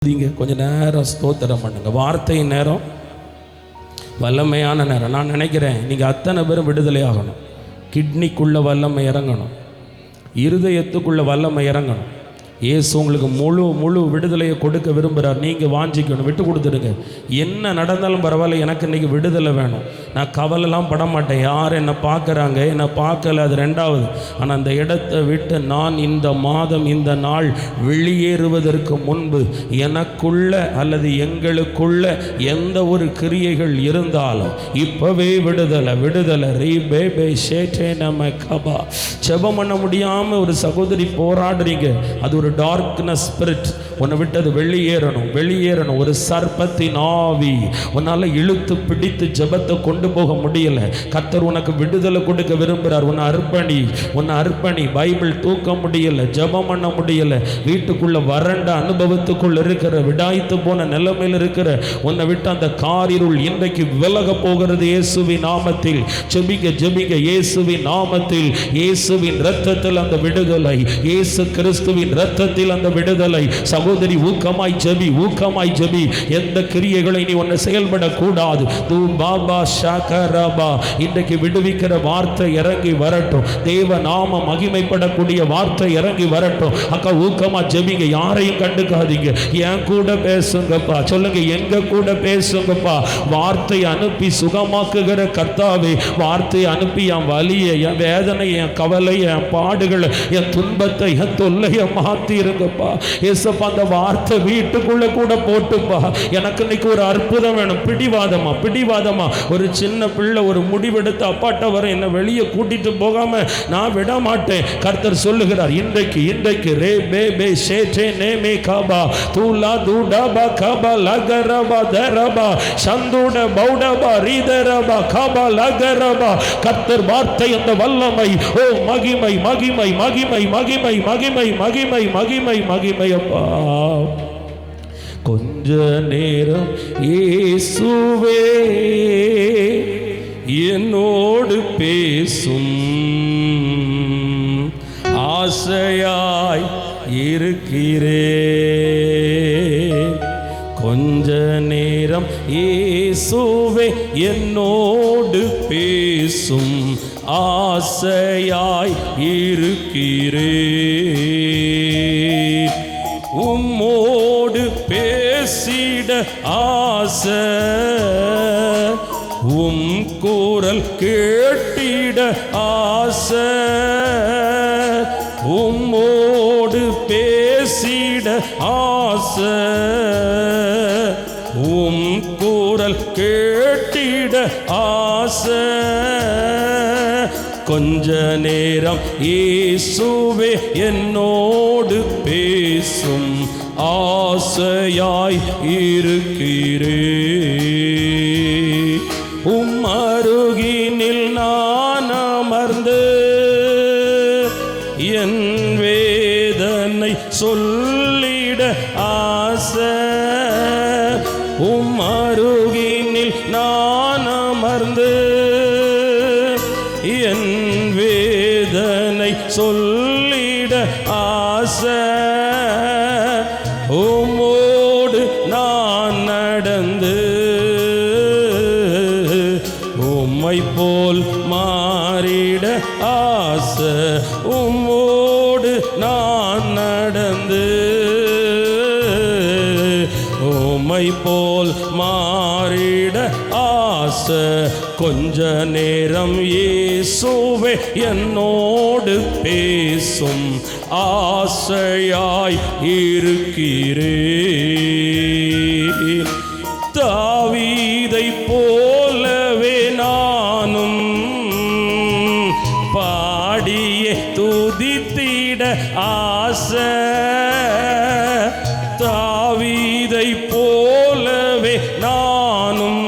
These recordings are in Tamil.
கொஞ்ச நேரம் ஸ்தோத்திரம் பண்ணுங்க. வார்த்தை நேரம் வல்லமையான நேரம். நான் நினைக்கிறேன் நீங்கள் அத்தனை பேரும் விடுதலை ஆகணும். கிட்னிக்குள்ள வல்லமை இறங்கணும், இருதயத்துக்குள்ள வல்லமை இறங்கணும். இயேசு உங்களுக்கு முழு விடுதலையை கொடுக்க விரும்புகிறார். நீங்கள் வாஞ்சிக்கணும், விட்டு கொடுத்துடுங்க. என்ன நடந்தாலும் பரவாயில்ல, எனக்கு இன்றைக்கி விடுதலை வேணும். நான் கவலைலாம் பட மாட்டேன். யார் என்னை பார்க்குறாங்க என்னை பார்க்கல, அது ரெண்டாவது. ஆனால் அந்த இடத்தை விட்டு நான் இந்த மாதம் இந்த நாள் வெளியேறுவதற்கு முன்பு எனக்குள்ள அல்லது எங்களுக்குள்ள எந்த ஒரு கிரியைகள் இருந்தாலும் இப்போவே விடுதலை ரீபே ஷேட்டே நம்ம கபா. செபம் பண்ண முடியாமல் ஒரு சகோதரி போராடுறீங்க. அது ஒரு டார்க்னஸ் ஸ்பிரிட். உன்னை விட்டு அது வெளியேறணும். ஒரு சர்ப்பத்தின் ஆவி உன்னால் இழுத்து பிடித்து ஜெபத்தை கொண்டு போக முடியல. கர்த்தர் உனக்கு விடுதலை கொடுக்க விரும்புகிறார். உன்னை அர்ப்பணி. பைபிள் தூக்க முடியல, ஜெபம் பண்ண முடியல, வீட்டுக்குள்ள வறண்ட அனுபவத்துக்குள் இருக்கிற, விடாய்த்து போன நிலைமையில் இருக்கிற உன்னை விட்டு அந்த காரிருள் இன்றைக்கு விலக போகிறது. இயேசுவின் நாமத்தில் ஜெபிக்க. இயேசுவின் நாமத்தில், இயேசுவின் இரத்தத்தில் அந்த விடுதலை, இயேசு கிறிஸ்துவின் இரத்தத்தில் அந்த விடுதலை. சகோதரி ஊக்கமாய் ஜெபி. எந்த கிரியைகளை நீ ஒன்று செயல்படக்கூடாது. தூ பாபா ஷாகரபா. இன்றைக்கு விடுவிக்கிற வார்த்தை இறங்கி வரட்டும். தேவ நாம மகிமைப்படக்கூடிய வார்த்தை இறங்கி வரட்டும். அக்கா ஊக்கமா ஜெபிங்க. யாரையும் கண்டுக்காதீங்க. என் கூட பேசுங்கப்பா. சொல்லுங்க, எங்க கூட பேசுங்கப்பா. வார்த்தை அனுப்பி சுகமாக்குகிற கர்த்தாவே, வார்த்தை அனுப்பி என் வலியை, என் வேதனை, என் கவலை, என் பாடுகளை, என் துன்பத்தை, என் தொல்லையை மாத்தி இருங்கப்பா. ஏசப்பா, அந்த வார்த்தை வீட்டுக்குள்ள கூட போட்டுப்பா. எனக்கு இன்னைக்கு ஒரு அற்புதம் வேணும். பிடிவாதமா ஒரு சின்ன பிள்ளை ஒரு முடிவெடுத்து அப்பாட்ட வர என்னை வெளியே கூட்டிட்டு போகாம நான் விட மாட்டேன். கர்த்தர் சொல்லுகிறார், இன்றைக்கு ரே பே பே ஷேட்டே நேமே காபா தூலா தூடபா காபா லகரபா தரபா சந்துட பௌடபா ரீதரபா காபா லகரபா. கர்த்தர் வார்த்தை அந்த வல்லமை. ஓ மகிமை அப்பா. கொஞ்ச நேரம் இயேசுவே என்னோடு பேசும், ஆசையாய் இருக்கிறேன். கொஞ்ச நேரம் இயேசுவே என்னோடு பேசும், ஆசையாய் இருக்கிறேன். உம்மோடு பேசிட ஆசை, உம் குரல் கேட்டிட ஆசை. உம்மோடு பேசிட ஆசை, உம் குரல் கேட்டிட ஆசை. கொஞ்ச நேரம் இயேசுவே என்னோடு பேசும், ஆசையாய் இருக்கிறேன். உம் அருகினில் நான் அமர்ந்து என் வேதனை சொல்லிட ஆசை. உம் அருகினில் நான் அமர்ந்து என் வேதனை சொல்லிட ஆசை. உம்மோடு நான் நடந்து உம்மை போல் மாறிட ஆசை. உம்மோடு நான் நடந்து உம்மை போல் மாறிட ஆசை. கொஞ்ச நேரம் இயேசுவே என்னோடு பேசும், ஆசையாய் இருக்கிறேன். தாவீதை போலவே நானும் பாடியே துதித்திட ஆசை. தாவீதை போலவே நானும்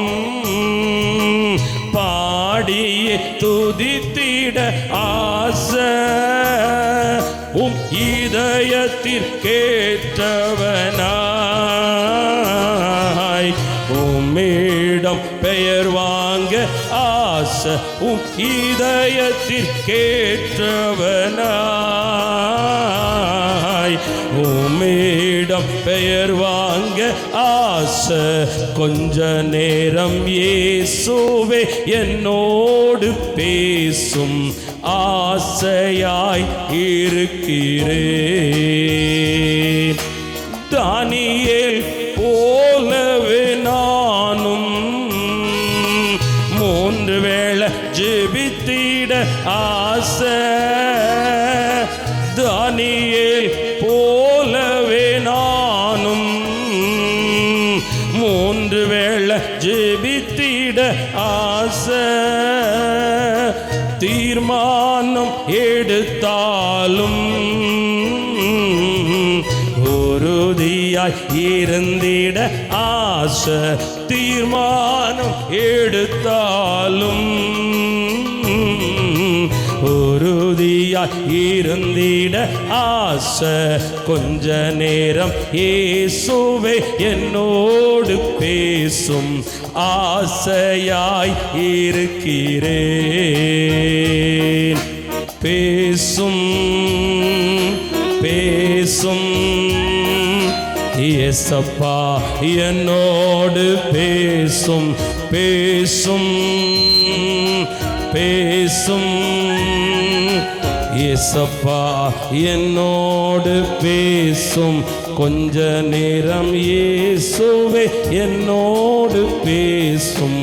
பாடியே துதித்திட ஆசை. உம் இதயத்திற்கேற்றவனாய் உம்மிடம் பெயர் வாங்க ஆசை. உம் இதயத்திற்கேற்றவனாய் உம்மிடம் இடம் பெயர் வாங்க ஆசை. கொஞ்ச நேரம் இயேசுவே என்னோடு பேசும் ஆசையாய் இருக்கிறேன். தானியேல் போலவே நானும் 3 வேளை ஜெபித்திட ஆசை. தானியேல் போலவே நானும் 3 வேளை ஜெபித்திட ஆசை. தீர்மானம் எடுத்தாலும் உறுதியாய் இருந்திட ஆசை. தீர்மானம் எடுத்தாலும் உறுதியாய் இருந்திட ஆசை. கொஞ்ச நேரம் இயேசுவே என்னோடு பேசும் ஆசையாய் இருக்கிறேன். பேசும் பேசும் இயேசப்பா என்னோடு பேசும். பேசும் பேசும் இயேசப்பா என்னோடு பேசும். கொஞ்ச நேரம் இயேசுவே என்னோடு பேசும்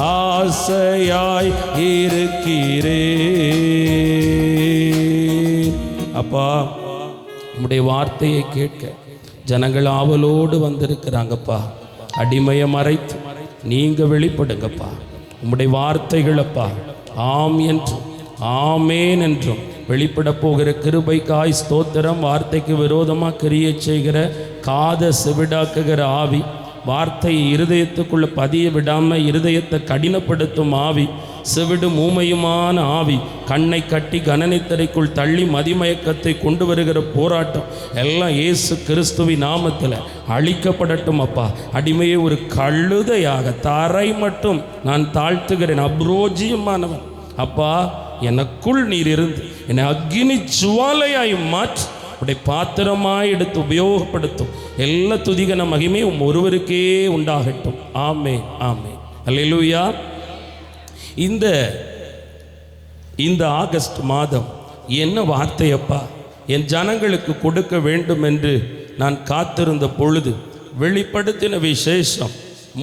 ஆசையாய் இருக்கிறேன். அப்பா, உம்முடைய வார்த்தையை கேட்க ஜனங்கள் ஆவலோடு வந்திருக்கிறாங்கப்பா. அடிமையை மறைத்து நீங்க வெளிப்படுங்கப்பா. உம்முடைய வார்த்தைகளப்பா ஆம் என்றும் ஆமேன் என்றும் வெளிப்பட போகிற கிருபைக்காய் ஸ்தோத்திரம். வார்த்தைக்கு விரோதமாக கிரியை செய்கிற காதை செவிடாக்குகிற ஆவி, வார்த்தையை இருதயத்துக்குள்ள பதிய விடாமல் இருதயத்தை கடினப்படுத்தும் ஆவி, செவிடு மூமையுமான ஆவி, கண்ணை கட்டி கணனித்தரைக்குள் தள்ளி மதிமயக்கத்தை கொண்டு வருகிற போராட்டம் எல்லாம் இயேசு கிறிஸ்துவின் நாமத்தில் அழிக்கப்படட்டும் அப்பா. அடிமையை ஒரு கழுதையாக தரை மட்டும் நான் தாழ்த்துகிறேன். அப்ரோஜியமானவன் அப்பா, எனக்குள் நீர் இருந்து என்னை அக்னி ஜுவாலையாய் மாற்றி உடைய பாத்திரமாய் எடுத்து உபயோகப்படுத்தும். எல்லா துதிகன மகிமை ஒருவருக்கே உண்டாகட்டும். ஆமே ஆமே அல்லேலூயா. இந்த ஆகஸ்ட் மாதம் என்ன வார்த்தையப்பா என் ஜனங்களுக்கு கொடுக்க வேண்டும் என்று நான் காத்திருந்த பொழுது வெளிப்படுத்தின விசேஷம்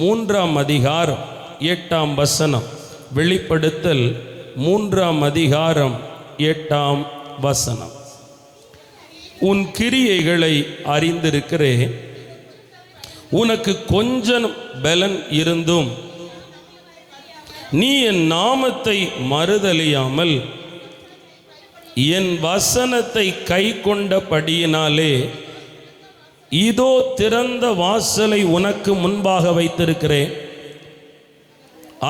3ஆம் அதிகாரம் 8ஆம் வசனம். வெளிப்படுத்தல் 3ஆம் அதிகாரம் 8ஆம் வசனம். உன் கிரியைகளை அறிந்திருக்கிறேன், உனக்கு கொஞ்சம் பலன் இருந்தும் நீ என் நாமத்தை மறுதலியாமல் என் வசனத்தை கை கொண்டபடியினாலே இதோ திறந்த வாசலை உனக்கு முன்பாக வைத்திருக்கிறேன்,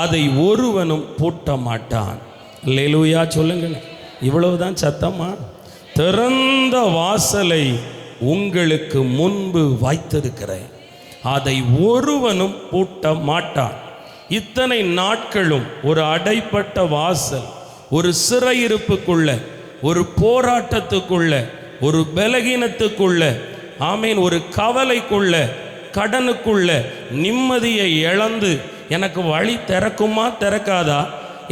அதை ஒருவனும் பூட்ட மாட்டான். அல்லேலூயா சொல்லுங்கள். இவ்வளவுதான் சத்தமா? திறந்த வாசலை உங்களுக்கு முன்பு வைத்திருக்கிறேன், அதை ஒருவனும் பூட்ட மாட்டான். இத்தனை நாட்களும் ஒரு அடைப்பட்ட வாசல், ஒரு சிறையிருப்புக்குள்ள, ஒரு போராட்டத்துக்குள்ள, ஒரு பலகீனத்துக்குள்ள, ஆமீன், ஒரு கவலைக்குள்ள, கடனுக்குள்ள நிம்மதியை இழந்து எனக்கு வழி திறக்குமா திறக்காதா,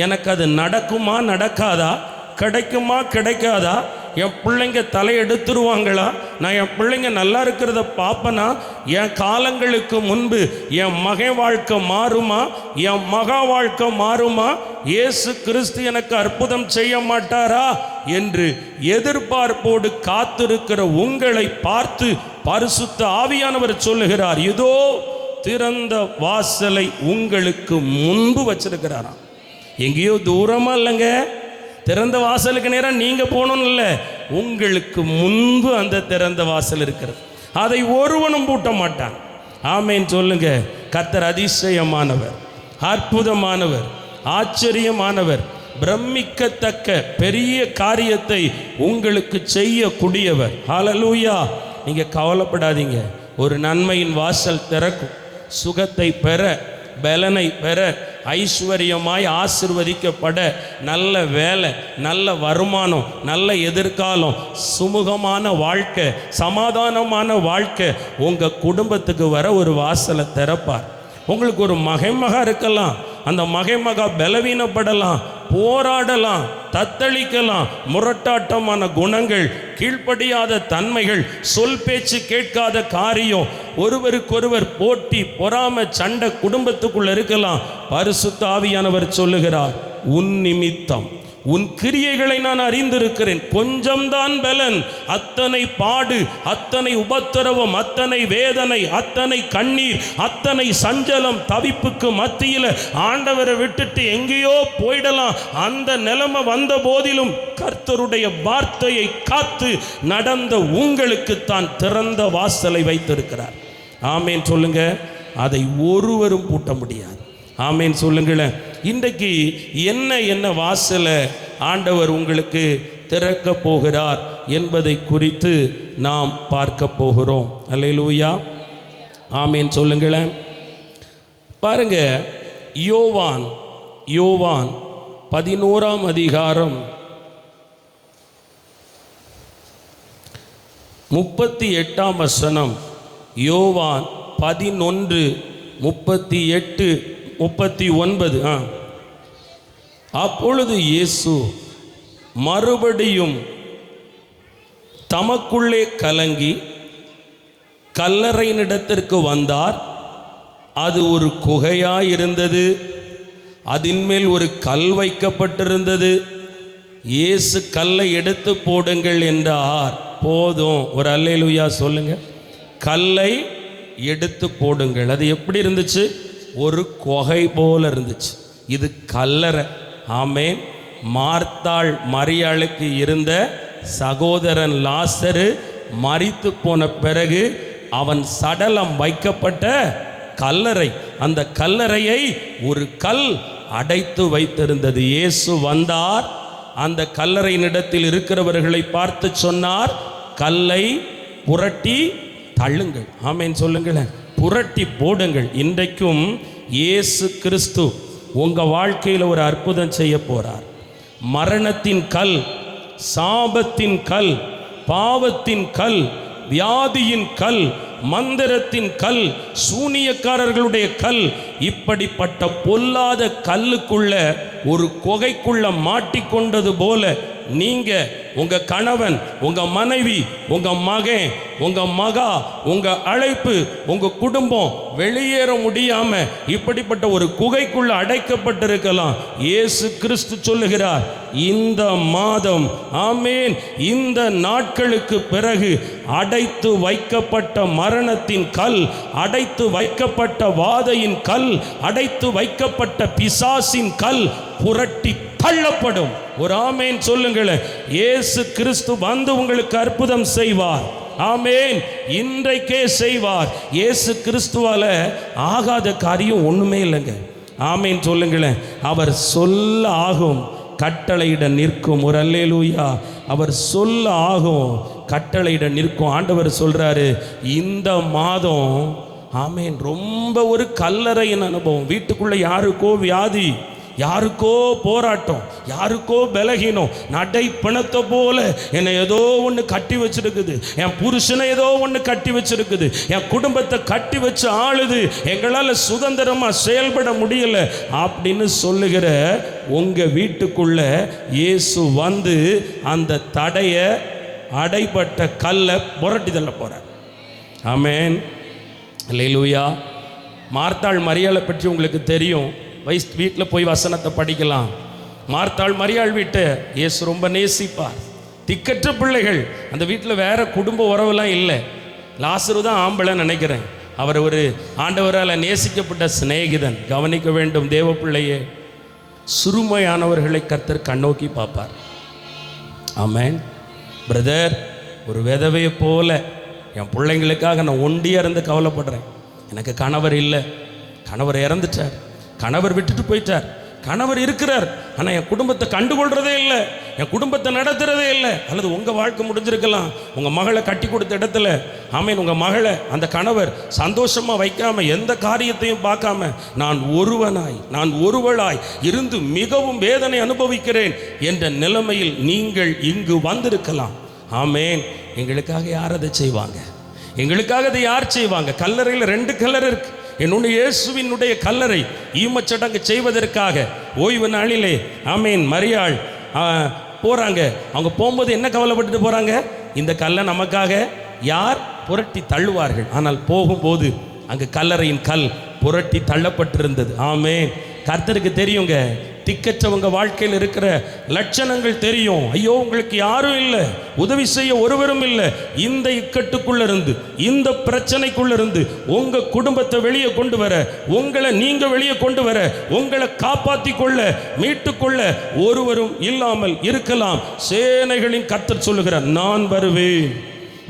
எனக்கு அது நடக்குமா நடக்காதா, கிடைக்குமா கிடைக்காதா, என் பிள்ளைங்க தலையெடுத்துருவாங்களா, நான் என் பிள்ளைங்க நல்லா இருக்கிறத பார்ப்பனா, என் காலங்களுக்கு முன்பு என் மகன் வாழ்க்கை மாறுமா, என் மகா வாழ்க்கை மாறுமா, இயேசு கிறிஸ்து எனக்கு அற்புதம் செய்ய மாட்டாரா என்று எதிர்பார்ப்போடு காத்திருக்கிற உங்களை பார்த்து பரிசுத்த ஆவியானவர் சொல்லுகிறார், இதோ திறந்த வாசலை உங்களுக்கு முன்பு வச்சிருக்கிறாராம். எங்கேயோ தூரமா இல்லைங்க, திறந்த வாசலுக்கு நேரம் நீங்க போகணும் இல்லை, உங்களுக்கு முன்பு அந்த திறந்த வாசல் இருக்கிறது, அதை ஒருவனும் பூட்ட மாட்டான். ஆமேன் சொல்லுங்க. கர்த்தர் அதிசயமானவர், அற்புதமானவர், ஆச்சரியமானவர், பிரமிக்கத்தக்க பெரிய காரியத்தை உங்களுக்கு செய்யக்கூடியவர். ஹல்லேலூயா. நீங்க கவலைப்படாதீங்க, ஒரு நன்மையின் வாசல் திறக்கும். சுகத்தை பெற, பலனை பெற, ஐஸ்வர்யமாய் ஆசிர்வதிக்கப்பட, நல்ல வேலை, நல்ல வருமானம், நல்ல எதிர்காலம், சுமூகமான வாழ்க்கை, சமாதானமான வாழ்க்கை உங்கள் குடும்பத்துக்கு வர ஒரு வாசலை திறப்பார். உங்களுக்கு ஒரு மகா இருக்கலாம், அந்த மகா பலவீனப்படலாம், போராடலாம், தத்தளிக்கலாம், முரட்டாட்டமான குணங்கள், கீழ்ப்படியாத தன்மைகள், சொல் பேச்சு கேட்காத காரியம், ஒருவருக்கொருவர் போட்டி, பொறாமை, சண்டை குடும்பத்துக்குள்ள இருக்கலாம். பரிசுத்த ஆவியானவர் சொல்லுகிறார், உன் நிமித்தம் உன் கிரியைகளை நான் அறிந்திருக்கிறேன். கொஞ்சம்தான் பலன், அத்தனை பாடு, அத்தனை உபத்திரவம், அத்தனை வேதனை, அத்தனை கண்ணீர், அத்தனை சஞ்சலம், தவிப்புக்கு மத்தியில் ஆண்டவரை விட்டுட்டு எங்கேயோ போயிடலாம் அந்த நிலைமை வந்த போதிலும் கர்த்தருடைய வார்த்தையை காத்து நடந்த உங்களுக்கு தான் திறந்த வாசலை வைத்திருக்கிறார். ஆமேன் சொல்லுங்க. அதை ஒருவரும் பூட்ட முடியாது. ஆமேன் சொல்லுங்களேன். இன்றைக்கு என்ன வாசலை ஆண்டவர் உங்களுக்கு திறக்க போகிறார் என்பதை குறித்து நாம் பார்க்க போகிறோம். அல்லேலூயா, ஆமேன் சொல்லுங்களேன். பாருங்க, யோவான் 11ஆம் அதிகாரம் 38ஆம் வசனம். யோவான் 11:38-39. அப்பொழுது இயேசு மறுபடியும் தமக்குள்ளே கலங்கி கல்லறையினிடத்திற்கு வந்தார். அது ஒரு குகையாயிருந்தது, அதின் மேல் ஒரு கல் வைக்கப்பட்டிருந்தது. இயேசு கல்லை எடுத்து போடுங்கள் என்றார். போதும், ஒரு அல்லேலூயா சொல்லுங்க. கல்லை எடுத்து போடுங்கள். அது எப்படி இருந்துச்சு? ஒரு குகை போல இருந்துச்சு. இது கல்லறை. ஆமேன். மார்த்தாள் மரியாளுக்கு இருந்த சகோதரன் லாசரு மரித்து போன பிறகு அவன் சடலம் வைக்கப்பட்ட கல்லறை. அந்த கல்லறையை ஒரு கல் அடைத்து வைத்திருந்தது. இயேசு வந்தார், அந்த கல்லறையினிடத்தில் இருக்கிறவர்களை பார்த்து சொன்னார், கல்லை புரட்டி தள்ளுங்கள். ஆமேன் சொல்லுங்களேன். புரட்டி போடுங்கள். இன்றைக்கும் இயேசு கிறிஸ்து உங்கள் வாழ்க்கையில் ஒரு அற்புதம் செய்ய போகிறார். மரணத்தின் கல், சாபத்தின் கல், பாவத்தின் கல், வியாதியின் கல், மந்திரத்தின் கல், சூனியக்காரர்களுடைய கல், இப்படிப்பட்ட பொல்லாத கல்லுக்குள்ள ஒரு குகைக்குள்ள மாட்டிக்கொண்டது போல நீங்க, உங்க கணவன், உங்க மனைவி, உங்க மகன், உங்க மகா, உங்க அழைப்பு, உங்க குடும்பம் வெளியேற முடியாம இப்படிப்பட்ட ஒரு குகைக்குள்ள அடைக்கப்பட்டிருக்கலாம். இயேசு கிறிஸ்து சொல்லுகிறார், இந்த மாதம், ஆமேன், இந்த நாட்களுக்கு பிறகு அடைத்து வைக்கப்பட்ட மரணத்தின் கல், அடைத்து வைக்கப்பட்ட வாதையின் கல், அடைத்து வைக்கப்பட்ட பிசாசின் கல் புரட்டி தள்ளப்படும். ஒரு ஆமேன் சொல்லுங்களேன். இயேசு கிறிஸ்து வந்து உங்களுக்கு அற்புதம் செய்வார். ஆமேன். இன்றைக்கே செய்வார். இயேசு கிறிஸ்துவால ஆகாத காரியம் ஒண்ணுமே இல்லைங்க. ஆமேன் சொல்லுங்களேன். அவர் சொல்ல ஆகும், கட்டளையிட நிற்கும். ஒரு அல்லேலூயா. அவர் சொல்ல ஆகும், கட்டளையிட நிற்கும். ஆண்டவர் சொல்றாரு, இந்த மாதம், ஆமேன், ரொம்ப ஒரு கல்லறையின் அனுபவம். வீட்டுக்குள்ள யாருக்கோ வியாதி, யாருக்கோ போராட்டம், யாருக்கோ பலகீனம், நடை பிணத்தை போல என்னை ஏதோ ஒன்று கட்டி வச்சிருக்குது, என் புருஷனை ஏதோ ஒன்று கட்டி வச்சிருக்குது, என் குடும்பத்தை கட்டி வச்சு ஆளுது, எங்களால் சுதந்திரமாக செயல்பட முடியல அப்படின்னு சொல்லுகிற உங்கள் வீட்டுக்குள்ள இயேசு வந்து அந்த தடைய, அடைப்பட்ட கல்லை புரட்டி தள்ள போகிறார். ஆமேன். அல்லேலூயா. மார்த்தாள் மரியாளை பற்றி உங்களுக்கு தெரியும். வீட்டில் போய் வசனத்தை படிக்கலாம். மார்த்தாள் மரியாள் வீட்டை இயேசு ரொம்ப நேசிப்பார். திக்கற்ற பிள்ளைகள் அந்த வீட்டில், வேற குடும்ப உறவுலாம் இல்லை. லாசரு தான் ஆம்பளை நினைக்கிறேன். அவர் ஒரு ஆண்டவரால் நேசிக்கப்பட்ட சிநேகிதன். கவனிக்க வேண்டும் தேவ பிள்ளையே, சிறுமையானவர்களை கர்த்தர் கண்ணோக்கி பார்ப்பார். ஆமேன். பிரதர், ஒரு விதவையை போல என் பிள்ளைங்களுக்காக நான் ஒண்டியாக இருந்து கவலைப்படுறேன். எனக்கு கணவர் இல்லை, கணவர் இறந்துட்டார், கணவர் விட்டுட்டு போயிட்டார், கணவர் இருக்கிறார், ஆனால் என் குடும்பத்தை கண்டுகொள்றதே இல்லை, என் குடும்பத்தை நடத்துறதே இல்லை. அல்லது உங்கள் வாழ்க்கை முடிஞ்சிருக்கலாம், உங்கள் மகளை கட்டி கொடுத்த இடத்துல ஆமேன், உங்கள் மகளை அந்த கணவர் சந்தோஷமாக வைக்காம எந்த காரியத்தையும் பார்க்காம நான் ஒருவளாய் இருந்து மிகவும் வேதனை அனுபவிக்கிறேன் என்ற நிலைமையில் நீங்கள் இங்கு வந்திருக்கலாம். ஆமேன். எங்களுக்காக யார் அதை செய்வாங்க? எங்களுக்காக அதை யார் செய்வாங்க? கல்லறையில் 2 கல்லறை இருக்கு. என்னுடைய இயேசுவினுடைய கல்லறை ஈமச்சடங்கு செய்வதற்காக ஓய்வு நாளிலே ஆமேன் மரியாள் போகிறாங்க. அவங்க போகும்போது என்ன கவலைப்பட்டுட்டு போகிறாங்க? இந்த கல்லை நமக்காக யார் புரட்டி தள்ளுவார்கள். ஆனால் போகும்போது அங்கே கல்லறையின் கல் புரட்டி தள்ளப்பட்டிருந்தது. ஆமேன். கர்த்தருக்கு தெரியுங்க, திக்கற்றவங்க வாழ்க்கையில் இருக்கிற லட்சணங்கள் தெரியும். ஐயோ, உங்களுக்கு யாரும் இல்லை, உதவி செய்ய ஒருவரும் இல்லை. இந்த இக்கட்டுக்குள்ள இருந்து, இந்த பிரச்சனைக்குள்ள இருந்து உங்க குடும்பத்தை வெளியே கொண்டு வர, உங்களை நீங்க வெளியே கொண்டு வர, உங்களை காப்பாற்றி கொள்ள, மீட்டுக்கொள்ள ஒருவரும் இல்லாமல் இருக்கலாம். சேனைகளின் கர்த்தர் சொல்லுகிறார், நான் வருவேன்,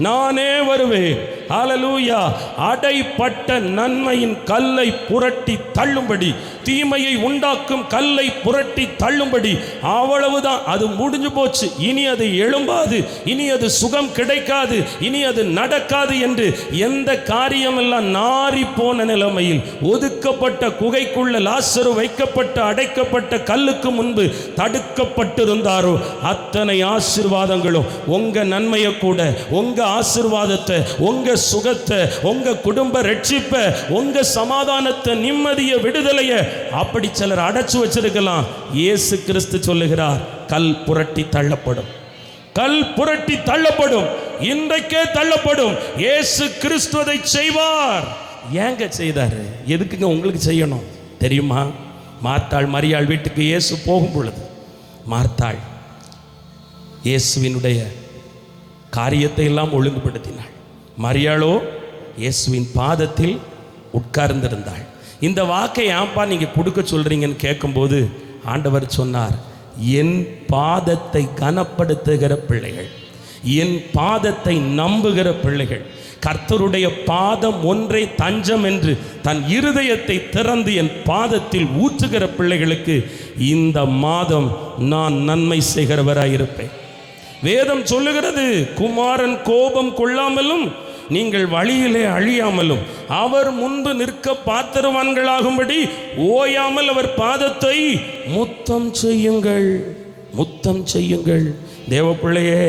நானே வருவேன். ஹல்லேலூயா. அடைப்பட்ட நன்மையின் கல்லை புரட்டி தள்ளும்படி, தீமையை உண்டாக்கும் கல்லை புரட்டி தள்ளும்படி, அவ்வளவுதான், அது முடிஞ்சு போச்சு, இனி அது எழும்பாது, இனி அது சுகம் கிடைக்காது, இனி அது நடக்காது என்று எந்த காரியமெல்லாம் நாரி போன நிலைமையில் ஒதுக்கப்பட்ட குகைக்குள்ள லாசரு வைக்கப்பட்ட அடைக்கப்பட்ட கல்லுக்கு முன்பு தடுக்கப்பட்டிருந்தாரோ அத்தனை ஆசீர்வாதங்களும் உங்க நன்மையை கூட, உங்க ஆசீர்வாதத்தை, உங்க சுகத்தை, உங்க குடும்ப ரட்சிப்பை, உங்க சமாதானத்தை, நிம்மதியை, விடுதலையை அப்படி சிலர் அடைச்சு வச்சிருக்கலாம். இயேசு கிறிஸ்து சொல்லுகிறார், கல் புரட்டி தள்ளப்படும், கல் புரட்டி தள்ளப்படும், இன்றைக்கே தள்ளப்படும். இயேசு கிறிஸ்து அதை செய்வார். ஏங்க செய்தாரு? எதுக்குங்க உங்களுக்கு செய்யணும் தெரியுமா? மார்த்தாள் மரியாள் வீட்டுக்கு இயேசு போகும் பொழுது மார்த்தாள் இயேசுவினுடைய காரியத்தை எல்லாம் ஒழுங்குபடுத்தினாள். மரியாளோ இயேசுவின் பாதத்தில் உட்கார்ந்திருந்தாள். இந்த வாக்கை ஏன்பா நீங்கள் கொடுக்க சொல்கிறீங்கன்னு கேட்கும்போது ஆண்டவர் சொன்னார், என் பாதத்தை கனப்படுத்துகிற பிள்ளைகள், என் பாதத்தை நம்புகிற பிள்ளைகள், கர்த்தருடைய பாதம் ஒன்றை தஞ்சம் என்று தன் இருதயத்தை திறந்து என் பாதத்தில் ஊற்றுகிற பிள்ளைகளுக்கு இந்த மாதம் நான் நன்மை செய்கிறவராயிருப்பேன். வேதம் சொல்லுகிறது, குமாரன் கோபம் கொள்ளாமலும் நீங்கள் வழியிலே அழியாமலும் அவர் முன்பு நிற்க பாத்திரவான்களாகும்படி ஓயாமல் அவர் பாதத்தை முத்தம் செய்யுங்கள், முத்தம் செய்யுங்கள். தேவப்பிள்ளையே,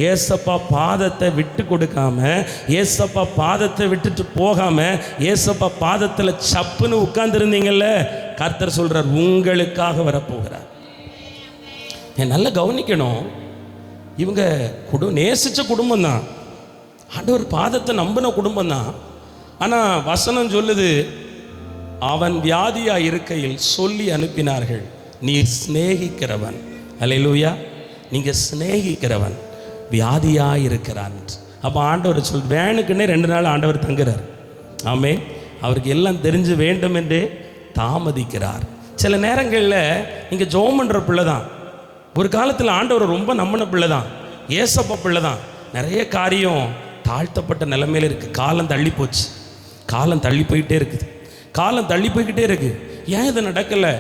ஏசப்பா பாதத்தை விட்டு கொடுக்காம, ஏசப்பா பாதத்தை விட்டுட்டு போகாம, ஏசப்பா பாதத்தில் சப்புன்னு உட்கார்ந்துருந்தீங்கல்ல, கர்த்தர் சொல்றார், உங்களுக்காக வரப்போகிறார். நல்லா கவனிக்கணும். இவங்க நேசிச்ச குடும்பம் தான், ஆண்டவர் பாதத்தை நம்பின குடும்பம் தான். ஆனால் வசனம் சொல்லுது, அவன் வியாதியாக இருக்கையில் சொல்லி அனுப்பினார்கள், நீ சிநேகிக்கிறவன். அல்லேலூயா. நீங்கள் சிநேகிக்கிறவன் வியாதியாக இருக்கிறான். அப்போ ஆண்டவர் வேணுக்குன்னே 2 நாள் ஆண்டவர் தங்குறார். ஆமே. அவருக்கு எல்லாம் தெரிஞ்சு வேண்டும் என்றே தாமதிக்கிறார். சில நேரங்களில் நீங்கள் ஜெபம் பண்ணுற பிள்ளை தான், ஒரு காலத்தில் ஆண்டவர் ரொம்ப நம்பின பிள்ளை தான், ஏசப்பா பிள்ளை தான். நிறைய காரியம் தாழ்த்தப்பட்ட நிலைமையில் இருக்குது. காலம் தள்ளி போச்சு, காலம் தள்ளி போயிட்டே இருக்குது, காலம் தள்ளி போய்கிட்டே இருக்குது. ஏன் இது நடக்கலை?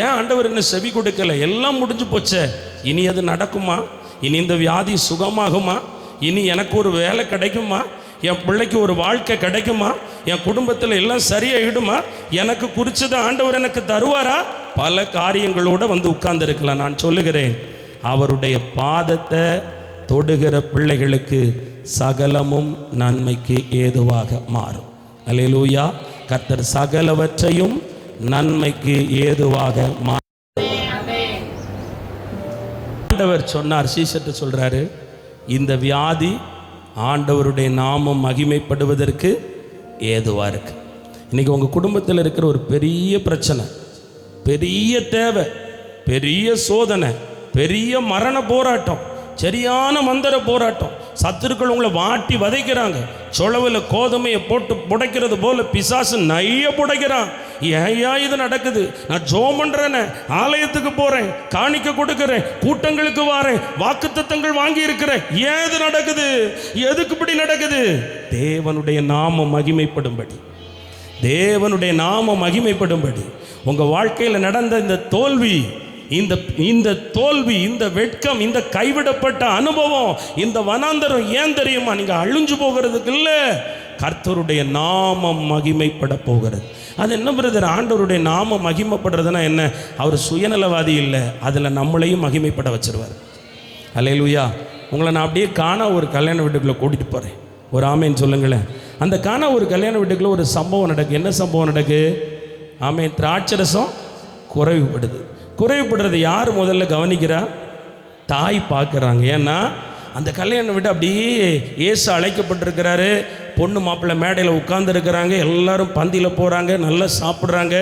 ஏன் ஆண்டவர் என்ன செவி கொடுக்கலை? எல்லாம் முடிஞ்சு போச்சே, இனி அது நடக்குமா? இனி இந்த வியாதி சுகமாகுமா? இனி எனக்கு ஒரு வேலை கிடைக்குமா? என் பிள்ளைக்கு ஒரு வாழ்க்கை கிடைக்குமா? என் குடும்பத்தில் எல்லாம் சரியாயிடுமா? எனக்கு குறிச்சதை ஆண்டவர் எனக்கு தருவாரா? பல காரியங்களோடு வந்து உட்கார்ந்துருக்கலாம். நான் சொல்லுகிறேன், அவருடைய பாதத்தை தொடுகிற பிள்ளைகளுக்கு சகலமும் நன்மைக்கு ஏதுவாக மாறும். அல்லேலூயா. கர்த்தர் சகலவற்றையும் நன்மைக்கு ஏதுவாக மாறும். ஆண்டவர் சொன்னார், சீசர்ட்ட சொல்றாரு, இந்த வியாதி ஆண்டவருடைய நாமம் மகிமைப்படுவதற்கு ஏதுவா இருக்கு. இன்னைக்கு உங்க குடும்பத்தில் இருக்கிற ஒரு பெரிய பிரச்சனை, பெரிய தேவை, பெரிய சோதனை, பெரிய மரண போராட்டம், சரியான மந்திர போராட்டம், சத்துருக்கள் உங்களை வாட்டி வதைக்கிறாங்க, சொலவில் கோதுமையை போட்டு புடைக்கிறது போல பிசாசு நைய புடைக்கிறான். ஏன் இது நடக்குது? நான் ஜெபம் பண்றேனே, ஆலயத்துக்கு போறேன், காணிக்க கொடுக்கிறேன், கூட்டங்களுக்கு வாரேன், வாக்குத்தத்தங்கள் வாங்கி இருக்கிறேன், ஏன் இது நடக்குது? எதுக்கு இப்படி நடக்குது? தேவனுடைய நாமம் மகிமைப்படும்படி, தேவனுடைய நாம மகிமைப்படும்படி உங்கள் வாழ்க்கையில் நடந்த இந்த தோல்வி, இந்த தோல்வி, இந்த வெட்கம், இந்த கைவிடப்பட்ட அனுபவம், இந்த வனாந்தரம் ஏன் தெரியுமா? நீங்கள் அழிஞ்சு போகிறதுக்கு இல்லை, கர்த்தருடைய நாமம் மகிமைப்பட போகிறது. அது என்ன பிரதர், ஆண்டவருடைய நாமம் மகிமைப்படுறதுனா என்ன? அவர் சுயநலவாதி இல்லை, அதில் நம்மளையும் மகிமைப்பட வச்சிருவார். அல்லேலூயா. உங்களை நான் அப்படியே காணா ஒரு கல்யாண வீட்டுக்குள்ளே கூட்டிகிட்டு போகிறேன். ஒரு ஆமேன்னு சொல்லுங்களேன். அந்த காணா ஒரு கல்யாண வீட்டுக்குள்ளே ஒரு சம்பவம் நடக்கு. என்ன சம்பவம் நடக்கு? ஆமேன். திராட்சரசம் குறைவுபடுது. குறைவுபடுறது யார் முதல்ல கவனிக்கிறா? தாய் பார்க்குறாங்க. ஏன்னா அந்த கல்யாணம் விட்டு அப்படியே இயேசு அழைக்கப்பட்டிருக்கிறாரு. பொண்ணு மாப்பிள்ளை மேடையில் உட்கார்ந்துருக்கிறாங்க. எல்லாரும் பந்தியில் போகிறாங்க, நல்லா சாப்பிட்றாங்க,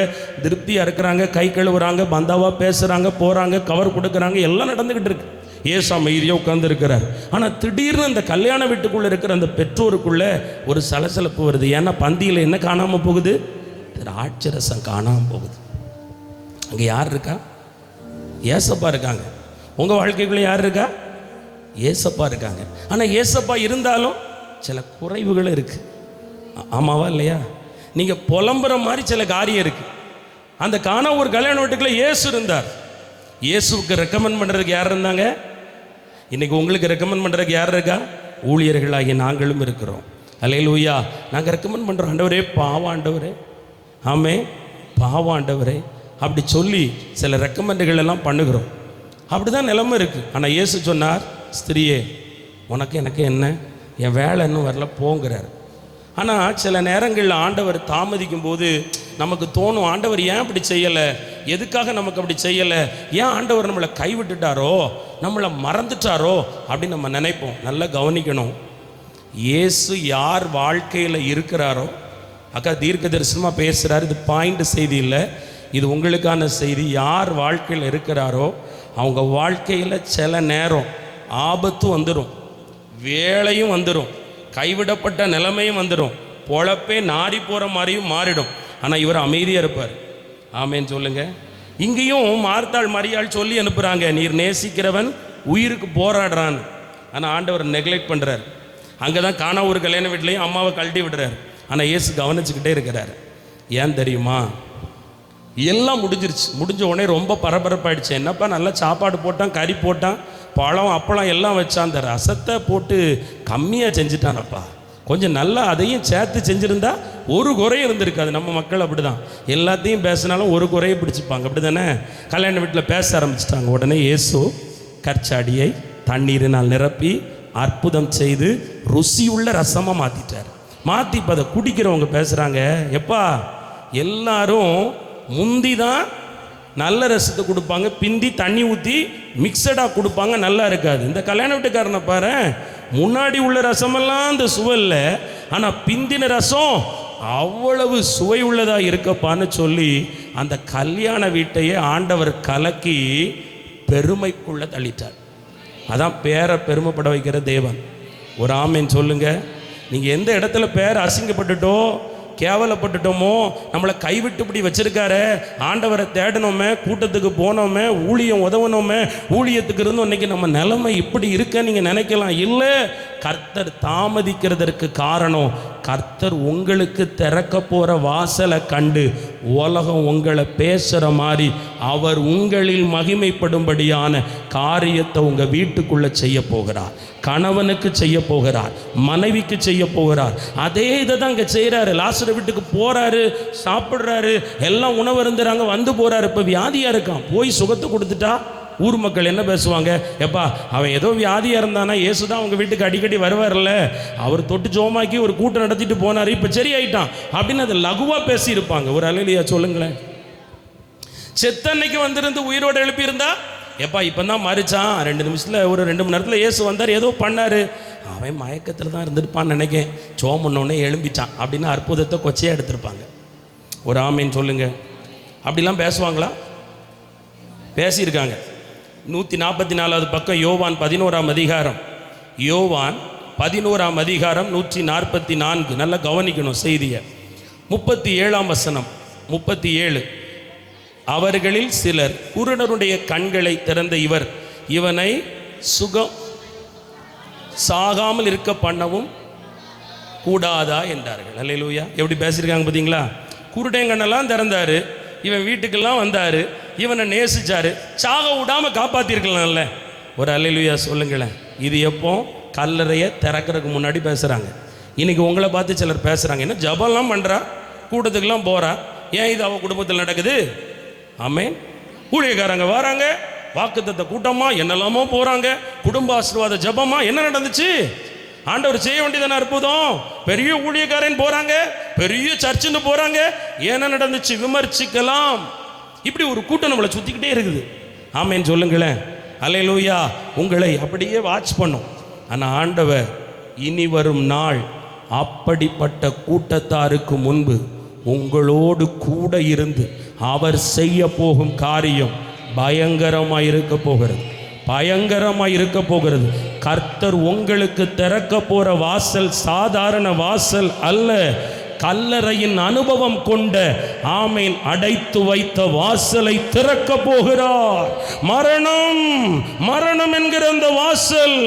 திருப்தியாக இருக்கிறாங்க, கை கழுவுறாங்க, பந்தாவாக பேசுகிறாங்க, போகிறாங்க, கவர் கொடுக்குறாங்க, எல்லாம் நடந்துக்கிட்டு இருக்கு. இயேசு அமைதியாக உட்கார்ந்துருக்கிறார். ஆனால் திடீர்னு அந்த கல்யாண வீட்டுக்குள்ளே இருக்கிற அந்த பெற்றோருக்குள்ளே ஒரு சலசலப்பு வருது. ஏன்னா பந்தியில் என்ன காணாமல் போகுது? திராட்சரசம் காணாமல் போகுது. அங்கே யார் இருக்கா? ஏசப்பா இருக்காங்க. உங்கள் வாழ்க்கைக்குள்ளே யார் இருக்கா? ஏசப்பா இருக்காங்க. ஆனால் ஏசப்பா இருந்தாலும் சில குறைவுகள் இருக்குது. ஆமாவா இல்லையா? நீங்கள் புலம்புற மாதிரி சில காரியம் இருக்குது. அந்த காணா ஒரு கல்யாண வீட்டுக்குள்ளே இயேசு இருந்தார். இயேசுவுக்கு ரெக்கமெண்ட் பண்ணுறதுக்கு யார் இருந்தாங்க? இன்றைக்கி உங்களுக்கு ரெக்கமெண்ட் பண்ணுறதுக்கு யார் இருக்கா? ஊழியர்களாகிய நாங்களும் இருக்கிறோம். அல்லேலூயா. நாங்கள் ரெக்கமெண்ட் பண்ணுறோம். ஆண்டவரே, பாவாண்டவரே, ஆமே, பாவாண்டவரே அப்படி சொல்லி சில ரெக்கமெண்டுகள் எல்லாம் பண்ணுகிறோம். அப்படி தான் நிலைமை இருக்குது. ஆனால் இயேசு சொன்னார், ஸ்திரியே, உனக்கு எனக்கு என்ன, என் வேலை இன்னும் வரல, போங்கிறார். ஆனால் சில நேரங்களில் ஆண்டவர் தாமதிக்கும் போது நமக்கு தோணும், ஆண்டவர் ஏன் அப்படி செய்யலை, எதுக்காக நமக்கு அப்படி செய்யலை, ஏன் ஆண்டவர் நம்மளை கைவிட்டுட்டாரோ, நம்மளை மறந்துட்டாரோ அப்படின்னு நம்ம நினைப்போம். நல்லா கவனிக்கணும். இயேசு யார் வாழ்க்கையில் இருக்கிறாரோ, அக்கா தீர்க்க தரிசனமாக பேசுகிறார், இது பாயிண்ட் செய்தி இல்லை, இது உங்களுக்கான செய்தி. யார் வாழ்க்கையில் இருக்கிறாரோ அவங்க வாழ்க்கையில் சில நேரம் ஆபத்து வந்துடும், வேலையும் வந்துடும், கைவிடப்பட்ட நிலைமையும் வந்துடும், பொழப்பே நாரி போகிற மாதிரியும் மாறிடும். ஆனால் இவர் அமைதியாக இருப்பார். ஆமேன்னு சொல்லுங்க. இங்கேயும் மார்த்தாள் மரியாள் சொல்லி அனுப்புகிறாங்க, நீர் நேசிக்கிறவன் உயிருக்கு போராடுறான்னு. ஆனால் ஆண்டவர் நெக்லெக்ட் பண்ணுறார். அங்கே தான் காணா ஒரு கல்யாண வீட்லேயும் அம்மாவை கழட்டி விடுறார். ஆனால் இயேசு கவனிச்சுக்கிட்டே இருக்கிறார். ஏன் தெரியுமா? எல்லாம் முடிஞ்சிருச்சு. முடிஞ்ச உடனே ரொம்ப பரபரப்பாயிடுச்சு. என்னப்பா நல்லா சாப்பாடு போட்டான், கறி போட்டான், பழம் அப்பளம் எல்லாம் வச்சான், அந்த ரசத்தை போட்டு கம்மியாக செஞ்சுட்டானப்பா, கொஞ்சம் நல்லா அதையும் சேர்த்து செஞ்சுருந்தா ஒரு குறையும் இருந்திருக்காது. நம்ம மக்கள் அப்படி தான், எல்லாத்தையும் பேசினாலும் ஒரு குறையை பிடிச்சிப்பாங்க. அப்படி தானே? கல்யாண வீட்டில் பேச ஆரம்பிச்சிட்டாங்க. உடனே இயேசு கற்சாடியை தண்ணீரினால் நிரப்பி அற்புதம் செய்து ருசியுள்ள ரசமாக மாற்றிட்டார். மாற்றி இப்போ அதை குடிக்கிறவங்க பேசுகிறாங்க, எப்பா எல்லாரும் முந்தி தான் நல்ல ரசத்தை கொடுப்பாங்க, பிந்தி தண்ணி ஊற்றி மிக்சடாக கொடுப்பாங்க, நல்லா இருக்காது. இந்த கல்யாண வீட்டுக்காரனை பாரு, முன்னாடி உள்ள ரசமெல்லாம் அந்த சுவை இல்லை, ஆனால் பிந்தின ரசம் அவ்வளவு சுவை உள்ளதாக இருக்கப்பான்னு சொல்லி அந்த கல்யாண வீட்டையே ஆண்டவர் கலக்கி பெருமைக்குள்ளே தள்ளிட்டார். அதான் பேரை பெருமைப்பட வைக்கிற தேவன். ஒரு ஆமேன்னு சொல்லுங்க. நீங்கள் எந்த இடத்துல பேரை அசிங்கப்பட்டுட்டோ கேவலப்பட்டுட்டோமோ, நம்மளை கைவிட்டு இப்படி வச்சிருக்காரு, ஆண்டவரை தேடணுமே, கூட்டத்துக்கு போனோமே, ஊழியம் உதவணுமே, ஊழியத்துக்கு இருந்தோம், இன்னைக்கு நம்ம நிலைமை இப்படி இருக்க நீங்கள் நினைக்கலாம். இல்லை, கர்த்தர் தாமதிக்கிறதற்கு காரணம், கர்த்தர் உங்களுக்கு திறக்க போகிற வாசலை கண்டு உலகம் உங்களை பேசுகிற மாதிரி அவர் உங்களில் மகிமைப்படும்படியான காரியத்தை உங்கள் வீட்டுக்குள்ளே செய்ய போகிறார். கணவனுக்கு செய்ய போகிறார், மனைவிக்கு செய்ய போகிறார். அதே இதை தான் இங்கே செய்கிறாரு. லாசரு வீட்டுக்கு போகிறாரு, சாப்பிட்றாரு, எல்லாம் உணவு இருந்துறாங்க, வந்து போகிறாரு. இப்போ வியாதியாக இருக்கான், போய் சுகத்தை கொடுத்துட்டா ஊர் மக்கள் என்ன பேசுவாங்க? எப்பா அவன் ஏதோ வியாதியாக இருந்தானா, இயேசு தான் அவங்க வீட்டுக்கு அடிக்கடி வருவார்ல, அவர் தொட்டு ஜோமாக்கி ஒரு கூட்டம் நடத்திட்டு போனார், இப்போ சரியாயிட்டான் அப்படின்னு அதை லகுவாக பேசியிருப்பாங்க. ஒரு அல்லேலூயா சொல்லுங்களேன். செத்தன்னைக்கு வந்திருந்து உயிரோடு எழுப்பியிருந்தா, எப்பா இப்போ தான் மறிச்சான், 2 நிமிஷத்தில் ஒரு 2 மணி நேரத்தில் இயேசு வந்தார், ஏதோ பண்ணார், அவன் மயக்கத்தில் தான் இருந்திருப்பான்னு நினைக்கேன், சோம் பண்ணோடனே எழும்பிட்டான் அப்படின்னு அற்புதத்தை கொச்சையாக எடுத்திருப்பாங்க. ஒரு ஆமேன்னு சொல்லுங்க. அப்படிலாம் பேசுவாங்களா? பேசியிருக்காங்க. 144வது பக்கம் யோவான் 11ஆம் அதிகாரம், யோவான் 11ஆம் அதிகாரம் 144. நல்லா கவனிக்கணும் செய்தியை. 37ஆம் வசனம், 37. அவர்களில் சிலர், குருடருடைய கண்களை திறந்த இவர் இவனை சுகம் சாகாமல் இருக்க பண்ணவும் கூடாதா என்றார்கள். அல்லேலூயா. எப்படி பேசியிருக்காங்க பார்த்தீங்களா? குருடேங்கண்ணெல்லாம் திறந்தாரு, இவன் வீட்டுக்கெல்லாம் வந்தார், இவனை நேசிச்சாரு, சாக விடாமல் காப்பாற்றிருக்கலாம்ல. ஒரு அல்லேலூயா சொல்லுங்களேன். இது எப்போ? கல்லறையை திறக்கிறதுக்கு முன்னாடி பேசுகிறாங்க. இன்றைக்கி உங்களை பார்த்து சிலர் பேசுகிறாங்க, என்ன ஜபம்லாம் பண்ணுறா, கூட்டத்துக்கெல்லாம் போகிறா, ஏன் இது அவள் குடும்பத்தில் நடக்குது? ஆமென். ஊழியக்காரங்க வராங்க, வாக்குத்தத்த கூட்டமாக என்னெல்லாமோ போகிறாங்க, குடும்ப ஆசீர்வாத ஜபமாக என்ன நடந்துச்சு? ஆண்டவர் செய்ய வேண்டியதான அற்புதம். பெரிய ஊழியக்காரன் போகிறாங்க, பெரிய சர்ச்சுன்னு போகிறாங்க, என்ன நடந்துச்சு விமர்சிக்கலாம். இப்படி ஒரு கூட்டம் நம்மளை சுற்றிக்கிட்டே இருக்குது. ஆமென் சொல்லுங்களேன். அல்லேலூயா. உங்களை அப்படியே வாட்ச் பண்ணும். ஆனால் ஆண்டவர் இனி வரும் நாள் அப்படிப்பட்ட கூட்டத்தாருக்கு முன்பு உங்களோடு கூட இருந்து அவர் செய்ய போகும் காரியம் பயங்கரமாக இருக்க போகிறது. பயங்கரமாக இருக்க போகிறது. கர்த்தர் உங்களுக்கு திறக்க போற வாசல் சாதாரண வாசல் அல்ல. கல்லறையின் அனுபவம் கொண்ட ஆமேன் அடைத்து வைத்த வாசலை திறக்க போகிறார். மரணம் மரணம் என்கிற அந்த வாசல்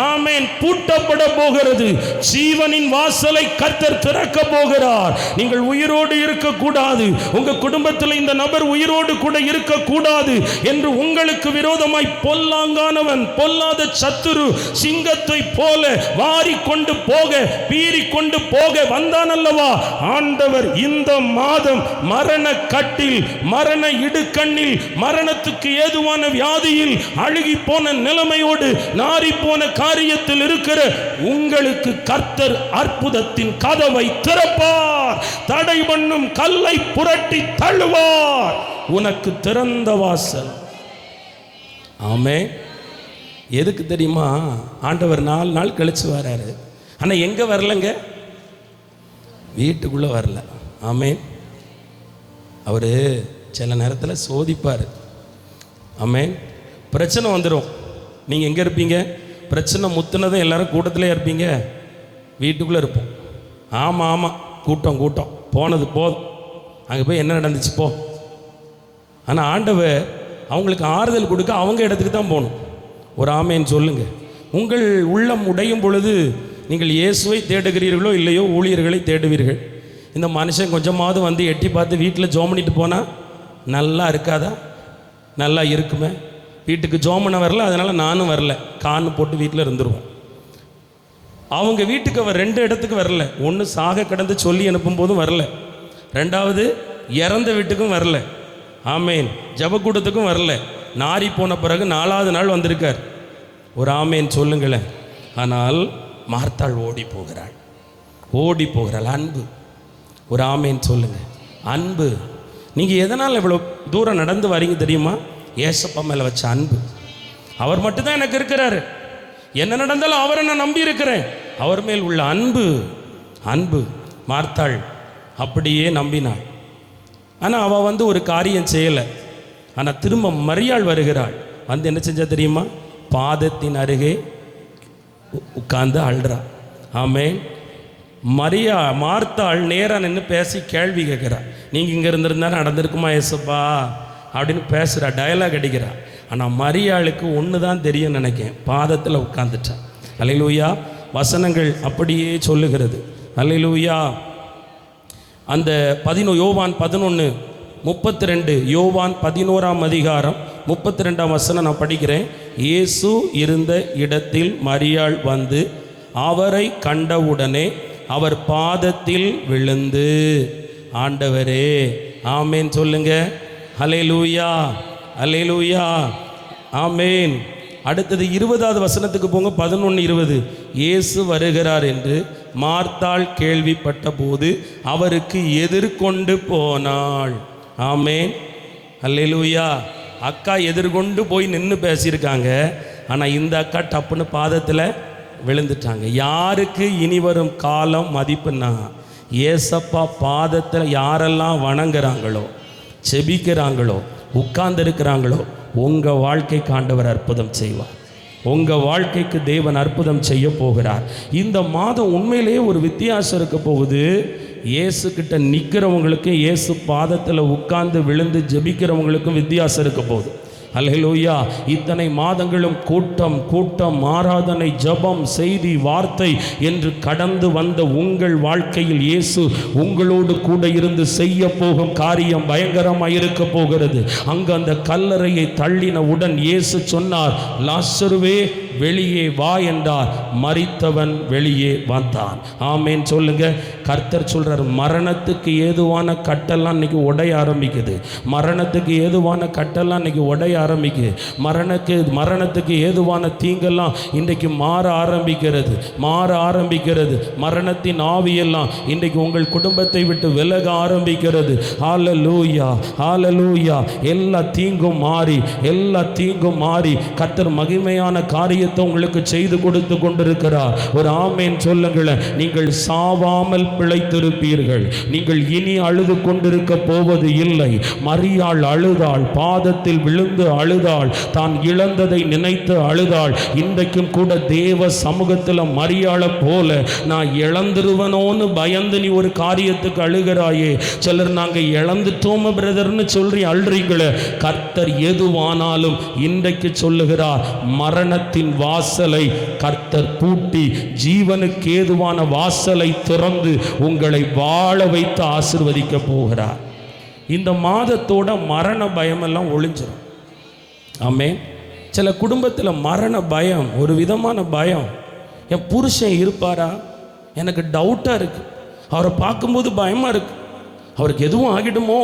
ஆமேன் பூட்டப்பட போகிறது. ஜீவனின் வாசலை கர்த்தர் திறக்க போகிறார். நீங்கள் உயிரோடு இருக்கக்கூடாது, உங்க குடும்பத்தில் இந்த நபர் உயிரோடு கூட இருக்கக்கூடாது என்று உங்களுக்கு விரோதமாய் பொல்லாங்கானவன், பொல்லாத சத்துரு சிங்கத்தை போல வாரிக்கொண்டு போக பீறிக்கொண்டு போக வந்தான் அல்லவா? ஆண்டவர் இந்த மாதம் மரண கட்டில், மரண இடுக்கண்ணில், மரணத்துக்கு ஏதுவான வியாதியில், அழுகி போன நிலைமையோடு நாரி போன காரியத்தில் இருக்கிற உங்களுக்கு கர்த்தர் அற்புதத்தின் கதவை திறப்பார். தடை பண்ணும் கல்லை புரட்டி தள்ளுவார். உனக்கு திறந்த வாசல். ஆமென். எதுக்கு தெரியுமா? ஆண்டவர் 4 நாள் கழிச்சு வராரு. ஆனா எங்க வரலங்க? வீட்டுக்குள்ளே வரல. ஆமென். அவர் சில நேரத்தில் சோதிப்பார். ஆமென். பிரச்சனை வந்துடும். நீங்கள் எங்கே இருப்பீங்க? பிரச்சனை முத்துனதும் எல்லாரும் கூட்டத்திலே இருப்பீங்க, வீட்டுக்குள்ளே இருப்போம். ஆமாம் ஆமாம், கூட்டம் கூட்டம் போனது போதும், அங்கே போய் என்ன நடந்துச்சு போ. ஆனால் ஆண்டவர் அவங்களுக்கு ஆறுதல் கொடுக்க அவங்க இடத்துக்கு தான் போகணும். ஒரு ஆமேன்னு சொல்லுங்க. உங்கள் உள்ளம் உடையும் பொழுது நீங்கள் இயேசுவை தேடுகிறீர்களோ இல்லையோ ஊழியர்களை தேடுவீர்கள். இந்த மனுஷன் கொஞ்சமாவது வந்து எட்டி பார்த்து வீட்டில் ஜோம் பண்ணிட்டு போனால் நல்லா இருக்காதா? நல்லா இருக்குமே. வீட்டுக்கு ஜோம் பண்ண வரல, அதனால் நானும் வரல, கான்னு போட்டு வீட்டில் இருந்துருவோம். அவங்க வீட்டுக்கு அவர் 2 இடத்துக்கு வரல. ஒன்று சாக கடந்து சொல்லி அனுப்பும் போதும் வரல, 2வது இறந்த வீட்டுக்கும் வரல. ஆமேன். ஜபக்கூடத்துக்கும் வரல. நாரி போன பிறகு 4வது நாள் வந்திருக்கார். ஒரு ஆமேன் சொல்லுங்களேன். ஆனால் மார்த்தாள் ஓடி போகிறாள், ஓடி போகிறாள். அன்பு. ஒரு ஆமேன் சொல்லுங்க. அன்பு. நீங்கள் எதனால் இவ்வளோ தூரம் நடந்து வரீங்க தெரியுமா? ஏசப்பா மேலே வச்ச அன்பு. அவர் மட்டும்தான் எனக்கு இருக்கிறாரு, என்ன நடந்தாலும் அவரை நான் நம்பி இருக்கிறேன். அவர் மேல் உள்ள அன்பு. அன்பு. மார்த்தாள் அப்படியே நம்பினாள். ஆனால் அவள் வந்து ஒரு காரியம் செய்யலை. ஆனால் திரும்ப மரியாள் வருகிறாள். வந்து என்ன செஞ்சா தெரியுமா? பாதத்தின் அருகே உட்கார்ந்து அழுறா. ஆமென். மார்த்தாள் நேராக நின்று பேசி கேள்வி கேட்குறா. நீங்கள் இங்கே இருந்திருந்தா நடந்திருக்குமா ஏசப்பா அப்படின்னு பேசுகிறா, டயலாக் அடிக்கிறா. ஆனால் மரியாளுக்கு ஒன்று தான் தெரியும் நினைக்கேன், பாதத்தில் உட்காந்துட்டா. அல்லேலூயா. வசனங்கள் அப்படியே சொல்லுகிறது. அல்லேலூயா. அந்த யோவான் 11:32, யோவான் 11ஆம் அதிகாரம் 32ஆம் வசனம் நான் படிக்கிறேன். இயேசு இருந்த இடத்தில் மரியாள் வந்து அவரை கண்டவுடனே அவர் பாதத்தில் விழுந்து, ஆண்டவரே, ஆமேன் சொல்லுங்க. அல்லேலூயா, அல்லேலூயா, ஆமேன். அடுத்தது 20வது வசனத்துக்கு போங்க. 11:20. இயேசு வருகிறார் என்று மார்த்தாள் கேள்விப்பட்ட போது அவருக்கு எதிர்கொண்டு போனாள். ஆமேன். அல்லேலூயா. அக்கா எதிர்கொண்டு போய் நின்று பேசியிருக்காங்க. ஆனால் இந்த அக்கா டப்புன்னு பாதத்தில் விழுந்துட்டாங்க. யாருக்கு இனி வரும் காலம் மதிப்புன்னா, ஏசப்பா பாதத்தில் யாரெல்லாம் வணங்குறாங்களோ, செபிக்கிறாங்களோ, உட்கார்ந்துருக்கிறாங்களோ, உங்கள் வாழ்க்கைக்கு ஆண்டவர் அற்புதம் செய்வார். உங்கள் வாழ்க்கைக்கு தேவன் அற்புதம் செய்ய போகிறார். இந்த மாதம் உண்மையிலேயே ஒரு வித்தியாசம் இருக்க போகுது. இயேசு கிட்ட நிற்கிறவங்களுக்கும் இயேசு பாதத்தில் உட்கார்ந்து விழுந்து ஜெபிக்கிறவங்களுக்கும் வித்தியாசம் இருக்க போகுது. அல்லேலூயா. இத்தனை மாதங்களும் கூட்டம் கூட்டம், ஆராதனை, ஜெபம், செய்தி, வார்த்தை என்று கடந்து வந்த உங்கள் வாழ்க்கையில் இயேசு உங்களோடு கூட இருந்து செய்ய போகும் காரியம் பயங்கரமாக இருக்க போகிறது. அங்கு அந்த கல்லறையை தள்ளின உடன் இயேசு சொன்னார், லாசருவே வெளியே வா என்றார். மரித்தவன் வெளியே வந்தான். ஆமேன் சொல்லுங்க. கர்த்தர் சொல்றார், மரணத்துக்கு ஏதுவான கட்டெல்லாம் இன்னைக்கு உடைய ஆரம்பிக்குது. மரணத்துக்கு ஏதுவான கட்டெல்லாம் இன்னைக்கு உடைய ஆரம்பிக்குது. மரணத்துக்கு ஏதுவான தீங்கெல்லாம் இன்றைக்கு மாற ஆரம்பிக்கிறது. மரணத்தின் ஆவியெல்லாம் இன்றைக்கு உங்கள் குடும்பத்தை விட்டு விலக ஆரம்பிக்கிறது. ஹல்லேலூயா, ஹல்லேலூயா. எல்லா தீங்கும் மாறி கர்த்தர் மகிமையான காரியத்தை உங்களுக்கு செய்து கொடுத்து கொண்டிருக்கிறார். ஒரு ஆமேன் சொல்லுங்களேன். நீங்கள் சாவாமல் பிழைத்திருப்பீர்கள். நீங்கள் இனி அழுது கொண்டிருக்க போவது இல்லை. மரியாள் அழுதாள், பாதத்தில் விழுந்து அழுதாள், தான் இழந்ததை நினைத்து அழுதாள். இன்றைக்கும் கூட தேவ சமூகத்தில் மரியாளை போல நான் இழந்துருவனோன்னு பயந்து நீ ஒரு காரியத்துக்கு அழுகிறாயே. சிலர் நாங்கள் இழந்துட்டோம் பிரதர்னு சொல்லி அழுறீங்களே. கர்த்தர் எதுவானாலும் இன்றைக்கு சொல்லுகிறார், மரணத்தின் வாசலை கர்த்தர் பூட்டி ஜீவனுக்கு ஏதுவான வாசலை திறந்து உங்களை வாழ வைத்து ஆசீர்வதிக்க போகிறார். இந்த மாதத்தோட மரண பயமெல்லாம் ஒளிஞ்சிடும். ஆமென். சில குடும்பத்தில் மரண பயம், ஒரு விதமான பயம். என் புருஷன் இருப்பாரா, எனக்கு டவுட்டாக இருக்குது. அவரை பார்க்கும்போது பயமாக இருக்குது. அவருக்கு எதுவும் ஆகிடுமோ.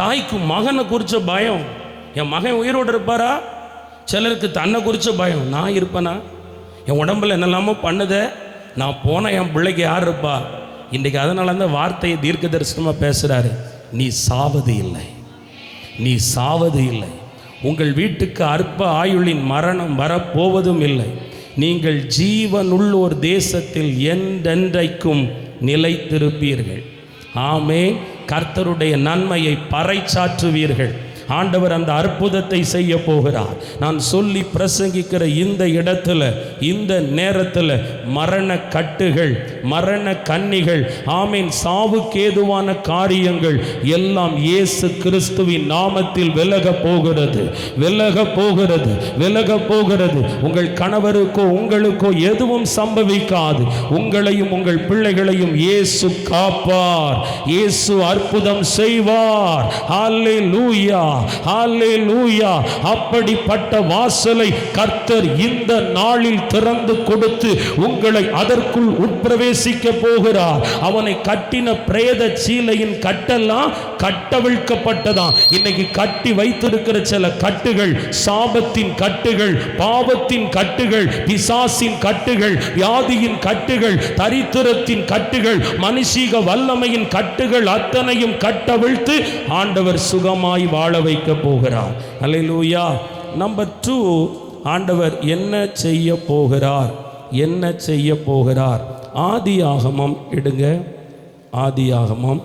தாய்க்கு மகனை குறித்த பயம், என் மகன் உயிரோடு இருப்பாரா. சிலருக்கு தன்னை குறித்த பயம், நான் இருப்பேனா, என் உடம்புல என்னெல்லாமோ பண்ணுதே, நான் போனால் என் பிள்ளைக்கு யார் இருப்பா. இன்றைக்கி அதனால அந்த வார்த்தையை தீர்க்க தரிசனமாக பேசுகிறாரு. நீ சாவது இல்லை. உங்கள் வீட்டுக்கு அற்ப ஆயுளின் மரணம் வரப்போவதும் இல்லை. நீங்கள் ஜீவனுள்ளோர் தேசத்தில் என்றென்றைக்கும் நிலைத்திருப்பீர்கள். ஆமென். கர்த்தருடைய நன்மையை பறைசாற்றுவீர்கள். ஆண்டவர் அந்த அற்புதத்தை செய்ய போகிறார். நான் சொல்லி பிரசங்கிக்கிற இந்த இடத்துல, இந்த நேரத்தில் மரண கட்டுகள், மரண கன்னிகள், ஆமீன், சாவுக்கேதுவான காரியங்கள் எல்லாம் இயேசு கிறிஸ்துவின் நாமத்தில் விலக போகிறது. உங்கள் கணவருக்கோ உங்களுக்கோ எதுவும் சம்பவிக்காது. உங்களையும் உங்கள் பிள்ளைகளையும் இயேசு காப்பார். இயேசு அற்புதம் செய்வார். ஹல்லேலூயா, ஹல்லேலூயா. அப்படிப்பட்ட வாசலை கர்த்தர் இந்த நாளில் திறந்து கொடுத்து உங்களை அதற்குள் உட்பிரவேசிக்க போகிறார். அவனை கட்டின பிரேத சீலையின் கட்டெல்லாம் கட்டவிழ்க்கப்பட்டதான். இன்னைக்கு கட்டி வைத்திருக்கிற சில கட்டுகள், சாபத்தின் கட்டுகள், பாவத்தின் கட்டுகள், பிசாசின் கட்டுகள், வியாதியின் கட்டுகள், தரித்திரத்தின் கட்டுகள், மனுஷீக வல்லமையின் கட்டுகள் அத்தனையும் கட்டவிழ்த்து ஆண்டவர் சுகமாய் வாழ வைக்க போகிறார். அல்லேலூயா. நம்பர் 2, ஆண்டவர் என்ன செய்ய போகிறார்? ஆதியாகமம் எடுங்க. ஆதியாகமம்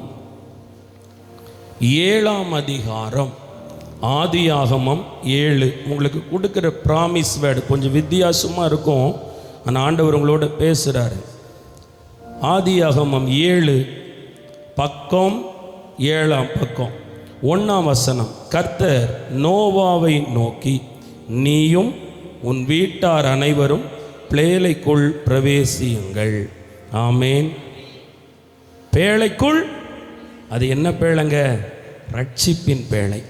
7ஆம் அதிகாரம். ஆதியாகமம் 7. உங்களுக்கு கொடுக்குற ப்ராமிஸ் வேர்டு கொஞ்சம் வித்தியாசமாக இருக்கும். ஆனால் ஆண்டவர் உங்களோட பேசுகிறாரு. ஆதியாகமம் 7 பக்கம் 7ஆம் பக்கம் 1ஆம் வசனம். கர்த்தர் நோவாவை நோக்கி, நீயும் உன் வீட்டார் அனைவரும் பேழைக்குள் பிரவேசியுங்கள். ஆமேன். பேழைக்குள், அது என்ன பேழைங்க? ரட்சிப்பின் பேழை.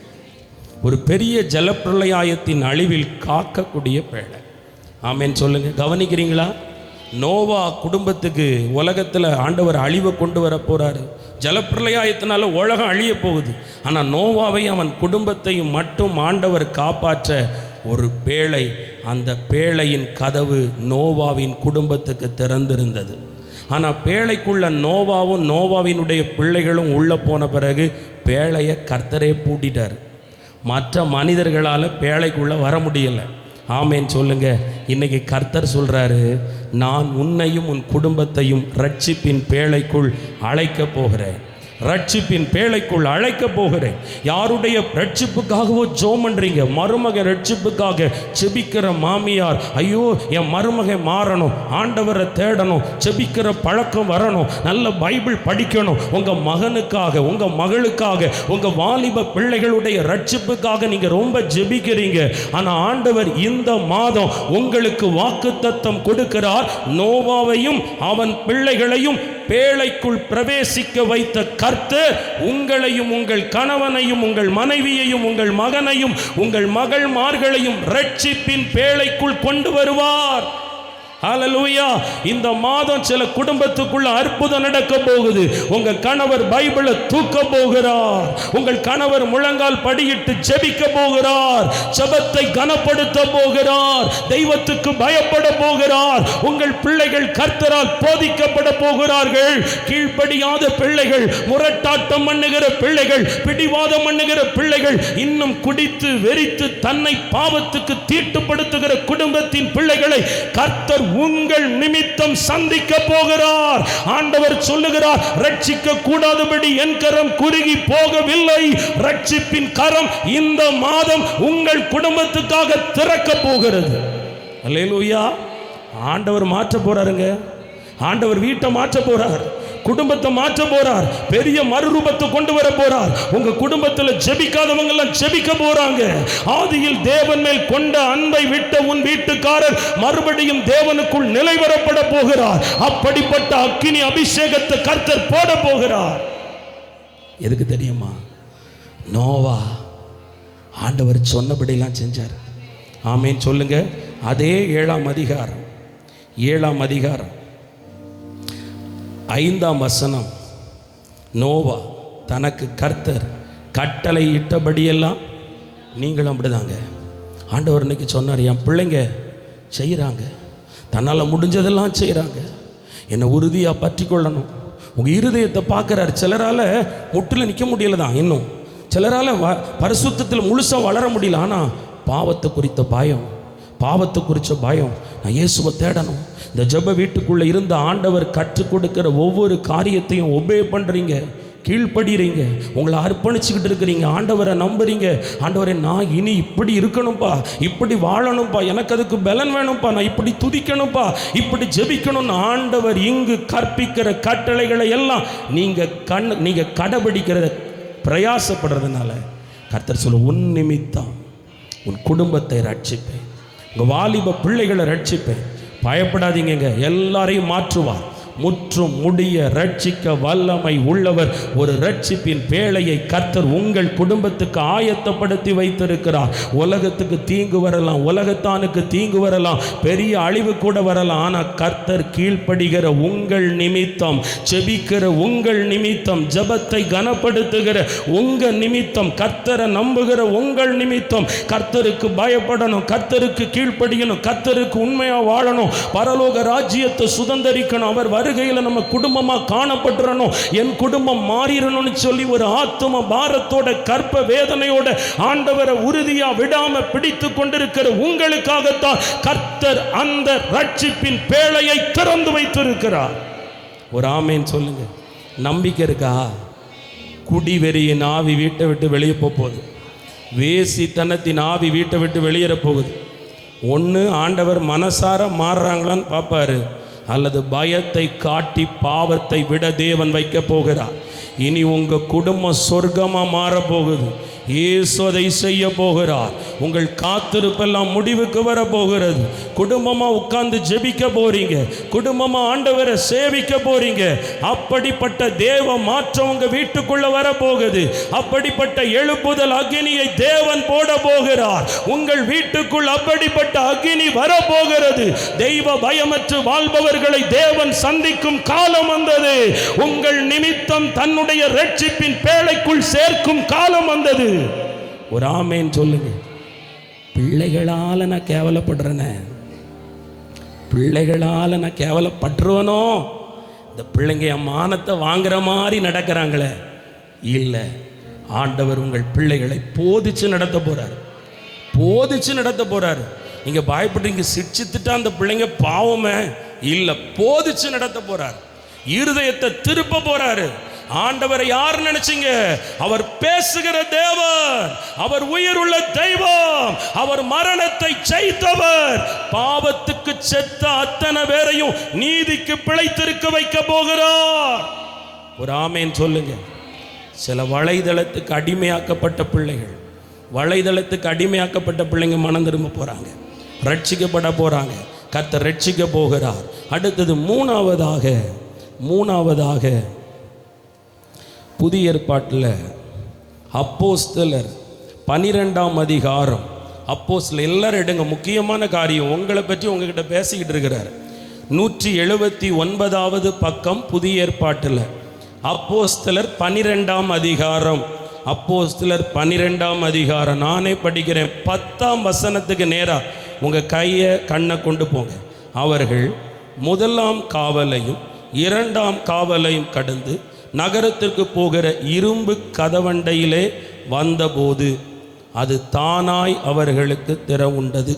ஒரு பெரிய ஜலப்பிரளயத்தின் அழிவில் காக்கக்கூடிய பேழை. ஆமேன் சொல்லுங்க. கவனிக்கிறீங்களா? நோவா குடும்பத்துக்கு உலகத்தில் ஆண்டவர் அழிவை கொண்டு வர போகிறாரு. ஜலப்பிரளயத்தினால உலகம் அழிய போகுது. ஆனால் நோவாவை அவன் குடும்பத்தையும் மட்டும் ஆண்டவர் காப்பாற்ற ஒரு பேழை. அந்த பேழையின் கதவு நோவாவின் குடும்பத்துக்கு திறந்திருந்தது. ஆனால் பேழைக்குள்ள நோவாவும் நோவாவினுடைய பிள்ளைகளும் உள்ளே போன பிறகு பேழையை கர்த்தரே பூட்டிட்டார். மற்ற மனிதர்களால் பேழைக்குள்ளே வர முடியலை. ஆமேன் சொல்லுங்க. இன்னைக்கு கர்த்தர் சொல்றாரு, நான் உன்னையும் உன் குடும்பத்தையும் ரட்சிப்பின் பேழைக்குள் அழைக்க போகிறேன். ரட்சிப்பின் பேழைக்குள் அழைக்க போகிறேன். யாருடைய ரட்சிப்புக்காகவோ ஜெபம் பண்றீங்க, மருமக ரட்சிப்புக்காக செபிக்கிற மாமியார், ஐயோ என் மருமகன் மாறணும், ஆண்டவரை தேடணும், செபிக்கிற பழக்கம் வரணும், நல்ல பைபிள் படிக்கணும், உங்க மகனுக்காக உங்க மகளுக்காக உங்க வாலிப பிள்ளைகளுடைய ரட்சிப்புக்காக நீங்க ரொம்ப ஜெபிக்கிறீங்க. ஆனா ஆண்டவர் இந்த மாதம் உங்களுக்கு வாக்குத்தத்தம் கொடுக்கிறார். நோவாவையும் அவன் பிள்ளைகளையும் பேழைக்குள் பிரவேசிக்க வைத்த கர்த்தர் உங்களையும் உங்கள் கணவனையும் உங்கள் மனைவியையும் உங்கள் மகனையும் உங்கள் மகள்மார்களையும் ரட்சிப்பின் பேழைக்குள் கொண்டு வருவார். ஹல்லேலூயா. இந்த மாதம் சில குடும்பத்துக்குள்ள அற்புதம் நடக்க போகுது. உங்க கணவர் பைபிளை தூக்க போகிறார், உங்கள் கணவர் முழங்கால் படியிட்டு ஜெபிக்க போகிறார், ஜெபத்தை கனப்படுத்த போகிறார், தெய்வத்துக்கு பயப்பட போகிறார். உங்கள் பிள்ளைகள் கர்த்தரால் போதிக்கப்பட போகிறார்கள். கீழ்ப்படியாத பிள்ளைகள், முரட்டாட்டம் பண்ணுகிற பிள்ளைகள், பிடிவாதம் பண்ணுகிற பிள்ளைகள், இன்னும் குடித்து வெறித்து தன்னை பாவத்துக்கு தீட்டுப்படுத்துகிற குடும்பத்தின் பிள்ளைகளை கர்த்தர் உங்கள் நிமித்தம் சந்திக்க போகிறார். ஆண்டவர் சொல்லுகிறார், ரட்சிக்க கூடாதபடி என் கரம் குறுகி போகவில்லை. ரட்சிப்பின் கரம் இந்த மாதம் உங்கள் குடும்பத்துக்காக திறக்க போகிறது. அல்லேலூயா. ஆண்டவர் மாற்ற போறாருங்க. ஆண்டவர் வீட்டை மாற்ற போறார், குடும்பத்தை மாற்ற போறார், பெரிய மறுரூபத்தை கொண்டு வர போறார். உங்க குடும்பத்தில் ஜெபிக்காதவங்க எல்லாம் ஜெபிக்க போறாங்க. ஆதியில் தேவன் மேல் கொண்ட அன்பை விட்ட உன் வீட்டுக்காரர் மறுபடியும் தேவனுக்குள் நிலைவரப்பட போகிறார். அப்படிப்பட்ட அக்கினி அபிஷேகத்தை கர்த்தர் போட போகிறார். எதுக்கு தெரியுமா? நோவா ஆண்டவர் சொன்னபடியெல்லாம் செஞ்சார். ஆமேன் சொல்லுங்க. அதே 7ஆம் அதிகாரம் 5ஆம் வசனம். நோவா தனக்கு கர்த்தர் கட்டளை இட்டபடியெல்லாம் நீங்களும் அப்படிதாங்க. ஆண்டவர் இன்னைக்கு சொன்னார், என் பிள்ளைங்க செய்கிறாங்க, தன்னால் முடிஞ்சதெல்லாம் செய்கிறாங்க, என்னை உறுதியாக பற்றி கொள்ளணும். உங்கள் இருதயத்தை பார்க்குறாரு. சிலரால் முட்டில் நிற்க முடியல தான், இன்னும் சிலரால் பரிசுத்தத்தில் முழுசாக வளர முடியல. ஆனால் பாவத்தை குறித்த பயம், பாவத்தை குறித்த பயம், நான் இயேசுவை தேடணும். இந்த ஜெப வீட்டுக்குள்ளே இருந்த ஆண்டவர் கற்றுக் கொடுக்கிற ஒவ்வொரு காரியத்தையும் ஒபே பண்ணுறீங்க, கீழ்ப்படுறீங்க, உங்களை அர்ப்பணிச்சுக்கிட்டு இருக்கிறீங்க, ஆண்டவரை நம்புறீங்க. ஆண்டவரை நான் இனி இப்படி இருக்கணும்ப்பா, இப்படி வாழணும்ப்பா, எனக்கு அதுக்கு பலன் வேணும்ப்பா, நான் இப்படி துதிக்கணும்ப்பா, இப்படி ஜெபிக்கணும்னு ஆண்டவர் இங்கு கற்பிக்கிற கட்டளைகளை எல்லாம் நீங்கள் கடைபிடிக்கிறத பிரயாசப்படுறதுனால கர்த்தர் சொல்ல, உன் நிமித்தம் உன் குடும்பத்தை ரட்சிப்பேன், உங்கள் வாலிப பிள்ளைகளை ரட்சிப்பேன், பயப்படாதீங்க, எல்லாரையும் மாற்றுவார். முற்றும் முடிய ரட்சிக்க வல்லமை உள்ளவர். ஒரு ரட்சிப்பின் பேழையை கர்த்தர் உங்கள் குடும்பத்துக்கு ஆயத்தப்படுத்தி வைத்திருக்கிறார். உலகத்துக்கு தீங்கு வரலாம், உலகத்தானுக்கு தீங்கு வரலாம், பெரிய அழிவு கூட வரலாம். ஆனால் கர்த்தர் கீழ்ப்படுகிற உங்கள் நிமித்தம், செபிக்கிற உங்கள் நிமித்தம், ஜபத்தை கனப்படுத்துகிற உங்கள் நிமித்தம், கர்த்தரை நம்புகிற உங்கள் நிமித்தம், கர்த்தருக்கு பயப்படணும், கர்த்தருக்கு கீழ்ப்படியணும், கர்த்தருக்கு உண்மையாக வாழணும், பரலோக ராஜ்யத்தை சுதந்தரிக்கணும், அவர் வருகையில் நம்ம குடும்பமா காணப்பட்டுறணும், என் குடும்பம் மாறிடணும்னு சொல்லி ஒரு ஆத்தும பாரத்தோட கற்ப வேதனையோட ஆண்டவரை உறுதியா விடாம பிடித்து கொண்டிருக்கிற உங்களுக்காகத்தான் கர்த்தர் அந்த ரட்சிப்பின் பேழையை திறந்து வைத்திருக்கிறார். ஒரு ஆமேன் சொல்லுங்க. நம்பிக்கை இருக்கா? குடிவெறியின் ஆவி வீட்டை விட்டு வெளியே போகுது, வேசித்தனத்தின் ஆவி வீட்டை விட்டு வெளியேற போகுது. ஒன்று ஆண்டவர் மனசார மாறுறாங்களான்னு பார்ப்பாரு, அல்லது பயத்தை காட்டி பாவத்தை விட தேவன் வைக்க போகிறார். இனி உங்க குடும்பம் சொர்க்கமா மாறப்போகுது. இயேசு அதை செய்ய போகிறார். உங்கள் காத்திருப்பெல்லாம் முடிவுக்கு வர போகிறது. குடும்பமா உட்கார்ந்து ஜெபிக்க போறீங்க, குடும்பமா ஆண்டவரை சேவிக்க போறீங்க. அப்படிப்பட்ட தேவ மாற்றம் உங்க வீட்டுக்குள்ள வர போகுது. அப்படிப்பட்ட எழுப்புதல் அக்னியை தேவன் போட போகிறார். உங்கள் வீட்டுக்குள் அப்படிப்பட்ட அக்னி வர போகிறது. தெய்வ பயமற்று வாழ்பவர்களை தேவன் சந்திக்கும் காலம் வந்தது. உங்கள் நிமித்தம் தன்னுடைய ரட்சிப்பின் பேழைக்குள் சேர்க்கும் காலம் வந்தது. ஒரு ஆமேன் சொல்லுங்க. பிள்ளைகளால நான் கேவலப்படுறேனே, பிள்ளைகளால நான் கேவலப்பட்டுருவனோ, இந்த பிள்ளைங்க என் மானத்தை வாங்குற மாதிரி நடக்கிறாங்களே. இல்லை, ஆண்டவர் உங்கள் பிள்ளைகளை போதிச்சு நடத்த போறாரு, போதிச்சு நடத்த போறாரு. நீங்க பயப்படுறீங்க, சிரிச்சுத்துட்டா அந்த பிள்ளைங்க பாவமே இல்லை, போதிச்சு நடத்த போறாரு. இருதயத்தை திருப்ப போறாரு. ஆண்டவரை யார் நினைச்சீங்க? அவர் பேசுகிற தேவன், அவர் உயிருள்ள தெய்வம், அவர் மரணத்தை ஜெயித்தவர். பாவத்துக்கு செத்த அத்தனை பேரையும் நீதிக்கு பிழைத்திருக்க வைக்க போகிறார். ஒரு ஆமேன் சொல்லுங்க. சில வலைதளத்துக்கு அடிமையாக்கப்பட்ட பிள்ளைகள், வலைதளத்துக்கு அடிமையாக்கப்பட்ட பிள்ளைங்க மனம் திரும்ப போறாங்க, ரட்சிக்கப்பட போறாங்க. கர்த்தர் ரட்சிக்க போகிறார். அடுத்தது மூணாவதாக புதிய ஏற்பாட்டில் அப்போஸ்தலர் 12ஆம் அதிகாரம். அப்போஸ்தலர் எல்லாரும் எடுங்க, முக்கியமான காரியம் உங்களை பற்றி உங்ககிட்ட பேசிக்கிட்டு இருக்கிறார். 179வது பக்கம் புதிய ஏற்பாட்டில் அப்போஸ்தலர் 12ஆம் அதிகாரம். அப்போஸ்தலர் 12ஆம் அதிகாரம் நானே படிக்கிறேன். 10ஆம் வசனத்துக்கு நேராக உங்கள் கையை கண்ணை கொண்டு போங்க. அவர்கள் 1ஆம் காவலையும் 2ஆம் காவலையும் கடந்து நகரத்திற்கு போகிற இரும்பு கதவண்டையிலே வந்தபோது அது தானாய் அவர்களுக்கு திறவுண்டது.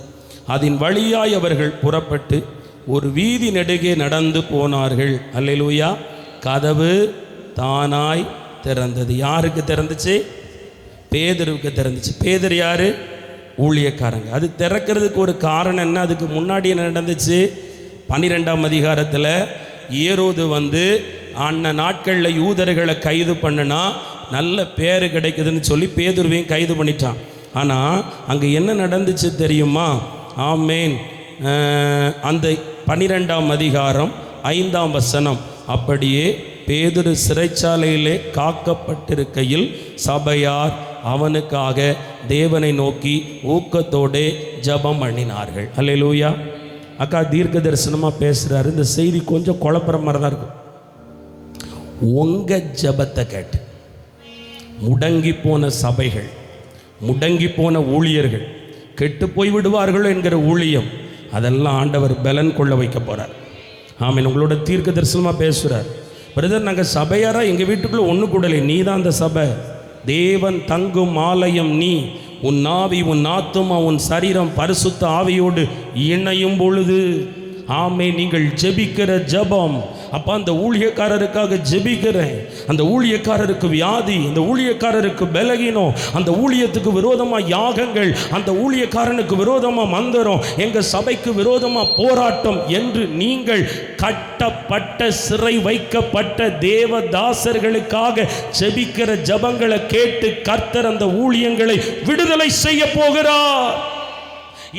அதன் வழியாய் அவர்கள் புறப்பட்டு ஒரு வீதி நெடுகே நடந்து போனார்கள். அல்லேலூயா. கதவு தானாய் திறந்தது. யாருக்கு திறந்துச்சு? பேதுருவுக்கு திறந்துச்சு. பேதுரு யாரு? ஊழியக்காரங்க. அது திறக்கிறதுக்கு ஒரு காரணம் என்ன? அதுக்கு முன்னாடி என்ன நடந்துச்சு? 12ஆம் அதிகாரத்தில் ஏரோது அண்ணன் நாட்களில் யூதர்களை கைது பண்ணுனா நல்ல பேர் கிடைக்குதுன்னு சொல்லி பேதுருவையும் கைது பண்ணிட்டான். ஆனால் அங்கே என்ன நடந்துச்சு தெரியுமா? ஆமேன். அந்த 12ஆம் அதிகாரம் 5ஆம் வசனம், அப்படியே பேதுரு சிறைச்சாலையிலே காக்கப்பட்டிருக்கையில் சபையார் அவனுக்காக தேவனை நோக்கி ஊக்கத்தோடு ஜெபம் பண்ணினார்கள். அல்லேலூயா. அக்கா தீர்க்க தரிசனமாக பேசுகிறாரு. இந்த செய்தி கொஞ்சம் குழப்பற மாதிரி தான் இருக்கும். உங்கள் ஜெபத்தை கேட்டு முடங்கி போன சபைகள், முடங்கி போன ஊழியர்கள், கெட்டு போய் விடுவார்களோ என்கிற ஊழியம், அதெல்லாம் ஆண்டவர் பலன் கொள்ள வைக்க போகிறார். ஆமீன். உங்களோட தீர்க்க தரிசனமாக பேசுகிறார். பிரதர், நாங்கள் சபையாராக எங்கள் வீட்டுக்குள்ளே ஒன்று கூடலை, நீ தான் அந்த சபை. தேவன் தங்கும் ஆலயம் நீ. உன் ஆவி, உன் ஆத்துமா, உன் சரீரம் பரிசுத்த ஆவியோடு இணையும் பொழுது, ஆமே, நீங்கள் ஜெபிக்கிற ஜெபம். அப்போ அந்த ஊழியக்காரருக்காக ஜெபிக்கிறேன். அந்த ஊழியக்காரருக்கு வியாதி, அந்த ஊழியக்காரருக்கு பலகீனம், அந்த ஊழியத்துக்கு விரோதமாக யாகங்கள், அந்த ஊழியக்காரனுக்கு விரோதமாக மந்திரம், எங்கள் சபைக்கு விரோதமாக போராட்டம் என்று நீங்கள் கட்டப்பட்ட சிறை வைக்கப்பட்ட தேவதாசர்களுக்காக ஜெபிக்கிற ஜெபங்களை கேட்டு கர்த்தர் அந்த ஊழியங்களை விடுதலை செய்ய போகிறார்.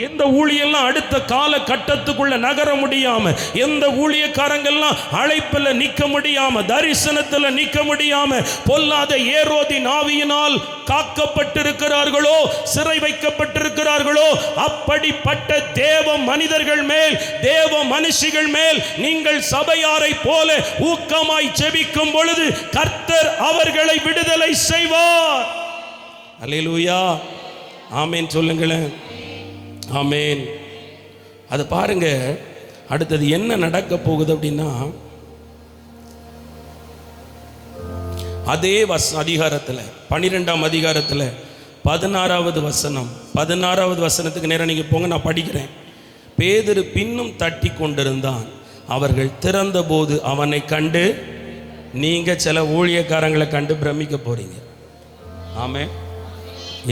எந்த ஊழியெல்லாம் அடுத்த கால கட்டத்துக்குள்ள நகர முடியாம, எந்த ஊழியக்காரங்கள்லாம் அழைப்பில் நிற்க முடியாம, தரிசனத்தில் நிற்க முடியாம, பொல்லாத ஏரோதின் ஆவியினால் காக்கப்பட்டிருக்கிறார்களோ, சிறை வைக்கப்பட்டிருக்கிறார்களோ, அப்படிப்பட்ட தேவ மனிதர்கள் மேல், தேவ மனுஷிகள் மேல் நீங்கள் சபையாரை போல ஊக்கமாய் ஜெபிக்கும் பொழுது கர்த்தர் அவர்களை விடுதலை செய்வார். அல்லேலூயா. ஆமேன் சொல்லுங்களேன். ஆமேன். அது பாருங்க. அடுத்தது என்ன நடக்க போகுது அப்படின்னா, அதே அதிகாரத்தில் 12ஆம் அதிகாரத்தில் 16வது வசனம், 16வது வசனத்துக்கு நேரம் நீங்கள் போங்க, நான் படிக்கிறேன். பேதுரு பின்னும் தட்டி கொண்டிருந்தான். அவர்கள் திறந்த போது அவனை கண்டு, நீங்கள் சில ஊழியக்காரங்களை கண்டு பிரமிக்க போறீங்க. ஆமே.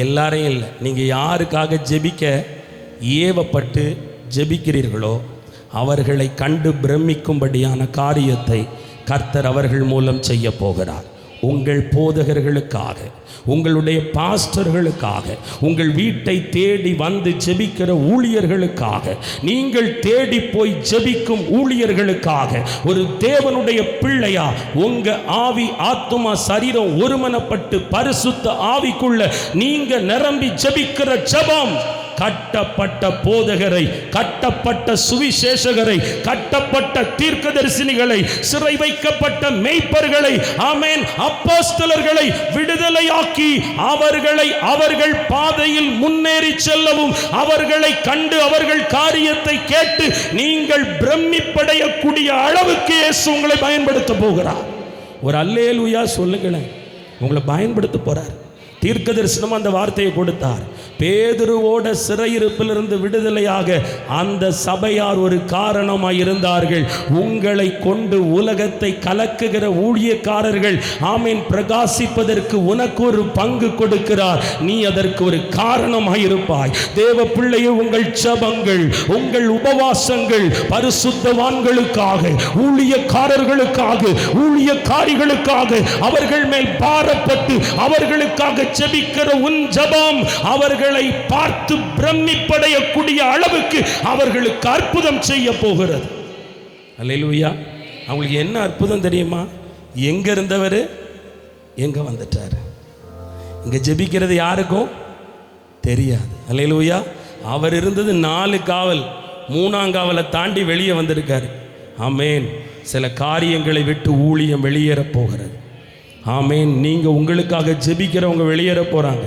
எல்லாரையும் இல்லை, நீங்கள் யாருக்காக ஜெபிக்க ஏவப்பட்டு ஜெபிக்கிறீர்களோ அவர்களை கண்டு பிரமிக்கும்படியான காரியத்தை கர்த்தர் அவர்கள் மூலம் செய்ய போகிறார். உங்கள் போதகர்களுக்காக, உங்களுடைய பாஸ்டர்களுக்காக, உங்கள் வீட்டை தேடி வந்து ஜெபிக்கிற ஊழியர்களுக்காக, நீங்கள் தேடி போய் ஜெபிக்கும் ஊழியர்களுக்காக, ஒரு தேவனுடைய பிள்ளையா உங்க ஆவி, ஆத்துமா, சரீரம் ஒருமனப்பட்டு பரிசுத்த ஆவிக்குள்ள நீங்க நிரம்பி ஜெபிக்கிற ஜெபம், கட்டப்பட்ட போதகரை, கட்டப்பட்ட சுவிசேஷகரை, கட்டப்பட்ட தீர்க்கதரிசினிகளை, சிறை வைக்கப்பட்ட மேய்ப்பர்களை, ஆமென், அப்போஸ்தலர்களை விடுதலையாக்கி அவர்களை அவர்கள் பாதையில் முன்னேறி செல்லவும், அவர்களை கண்டு அவர்கள் காரியத்தை கேட்டு நீங்கள் பிரமிப்படையக்கூடிய அளவுக்கு இயேசு உங்களை பயன்படுத்த போகிறார். ஒரு அல்லேலூயா சொல்லுங்களேன். உங்களை பயன்படுத்த போறார். தீர்க்க தரிசனம் அந்த வார்த்தையை கொடுத்தார். பேதுருவோட சிறையிருப்பிலிருந்து விடுதலையாக அந்த சபையார் ஒரு காரணமாய் இருந்தார்கள். உங்களை கொண்டு உலகத்தை கலக்குகிற ஊழியக்காரர்கள் ஆமீன் பிரகாசிப்பதற்கு உனக்கு ஒரு பங்கு கொடுக்கிறார். நீ அதற்கு ஒரு காரணமாய் இருப்பாய். தேவ பிள்ளையே, உங்கள் ஜெபங்கள், உங்கள் உபவாசங்கள் பரிசுத்தவான்களுக்காக, ஊழியக்காரர்களுக்காக, ஊழியக்காரிகளுக்காக, அவர்கள் மேல் பாரப்பட்டு அவர்களுக்காக ஜெபிக்கிற உன் ஜெபம் அவர்களை பார்த்து பிரமிப்படையக்கூடிய அளவுக்கு அவர்களுக்கு அற்புதம் செய்ய போகிறது. அல்லேலூயா. அவங்களுக்கு என்ன அற்புதம் தெரியுமா? எங்க இருந்தவர் எங்க வந்துட்டார். இங்க ஜெபிக்கிறது யாருக்கும் தெரியாது. அல்லேலூயா. அவர் இருந்தது 4 காவல், 3ஆம் காவலை தாண்டி வெளியே வந்திருக்காரு. ஆமேன். சில காரியங்களை விட்டு ஊழியம் வெளியேற போகிறது. ஆமேன். நீங்கள் உங்களுக்காக ஜெபிக்கிறவங்க வெளியேற போகிறாங்க,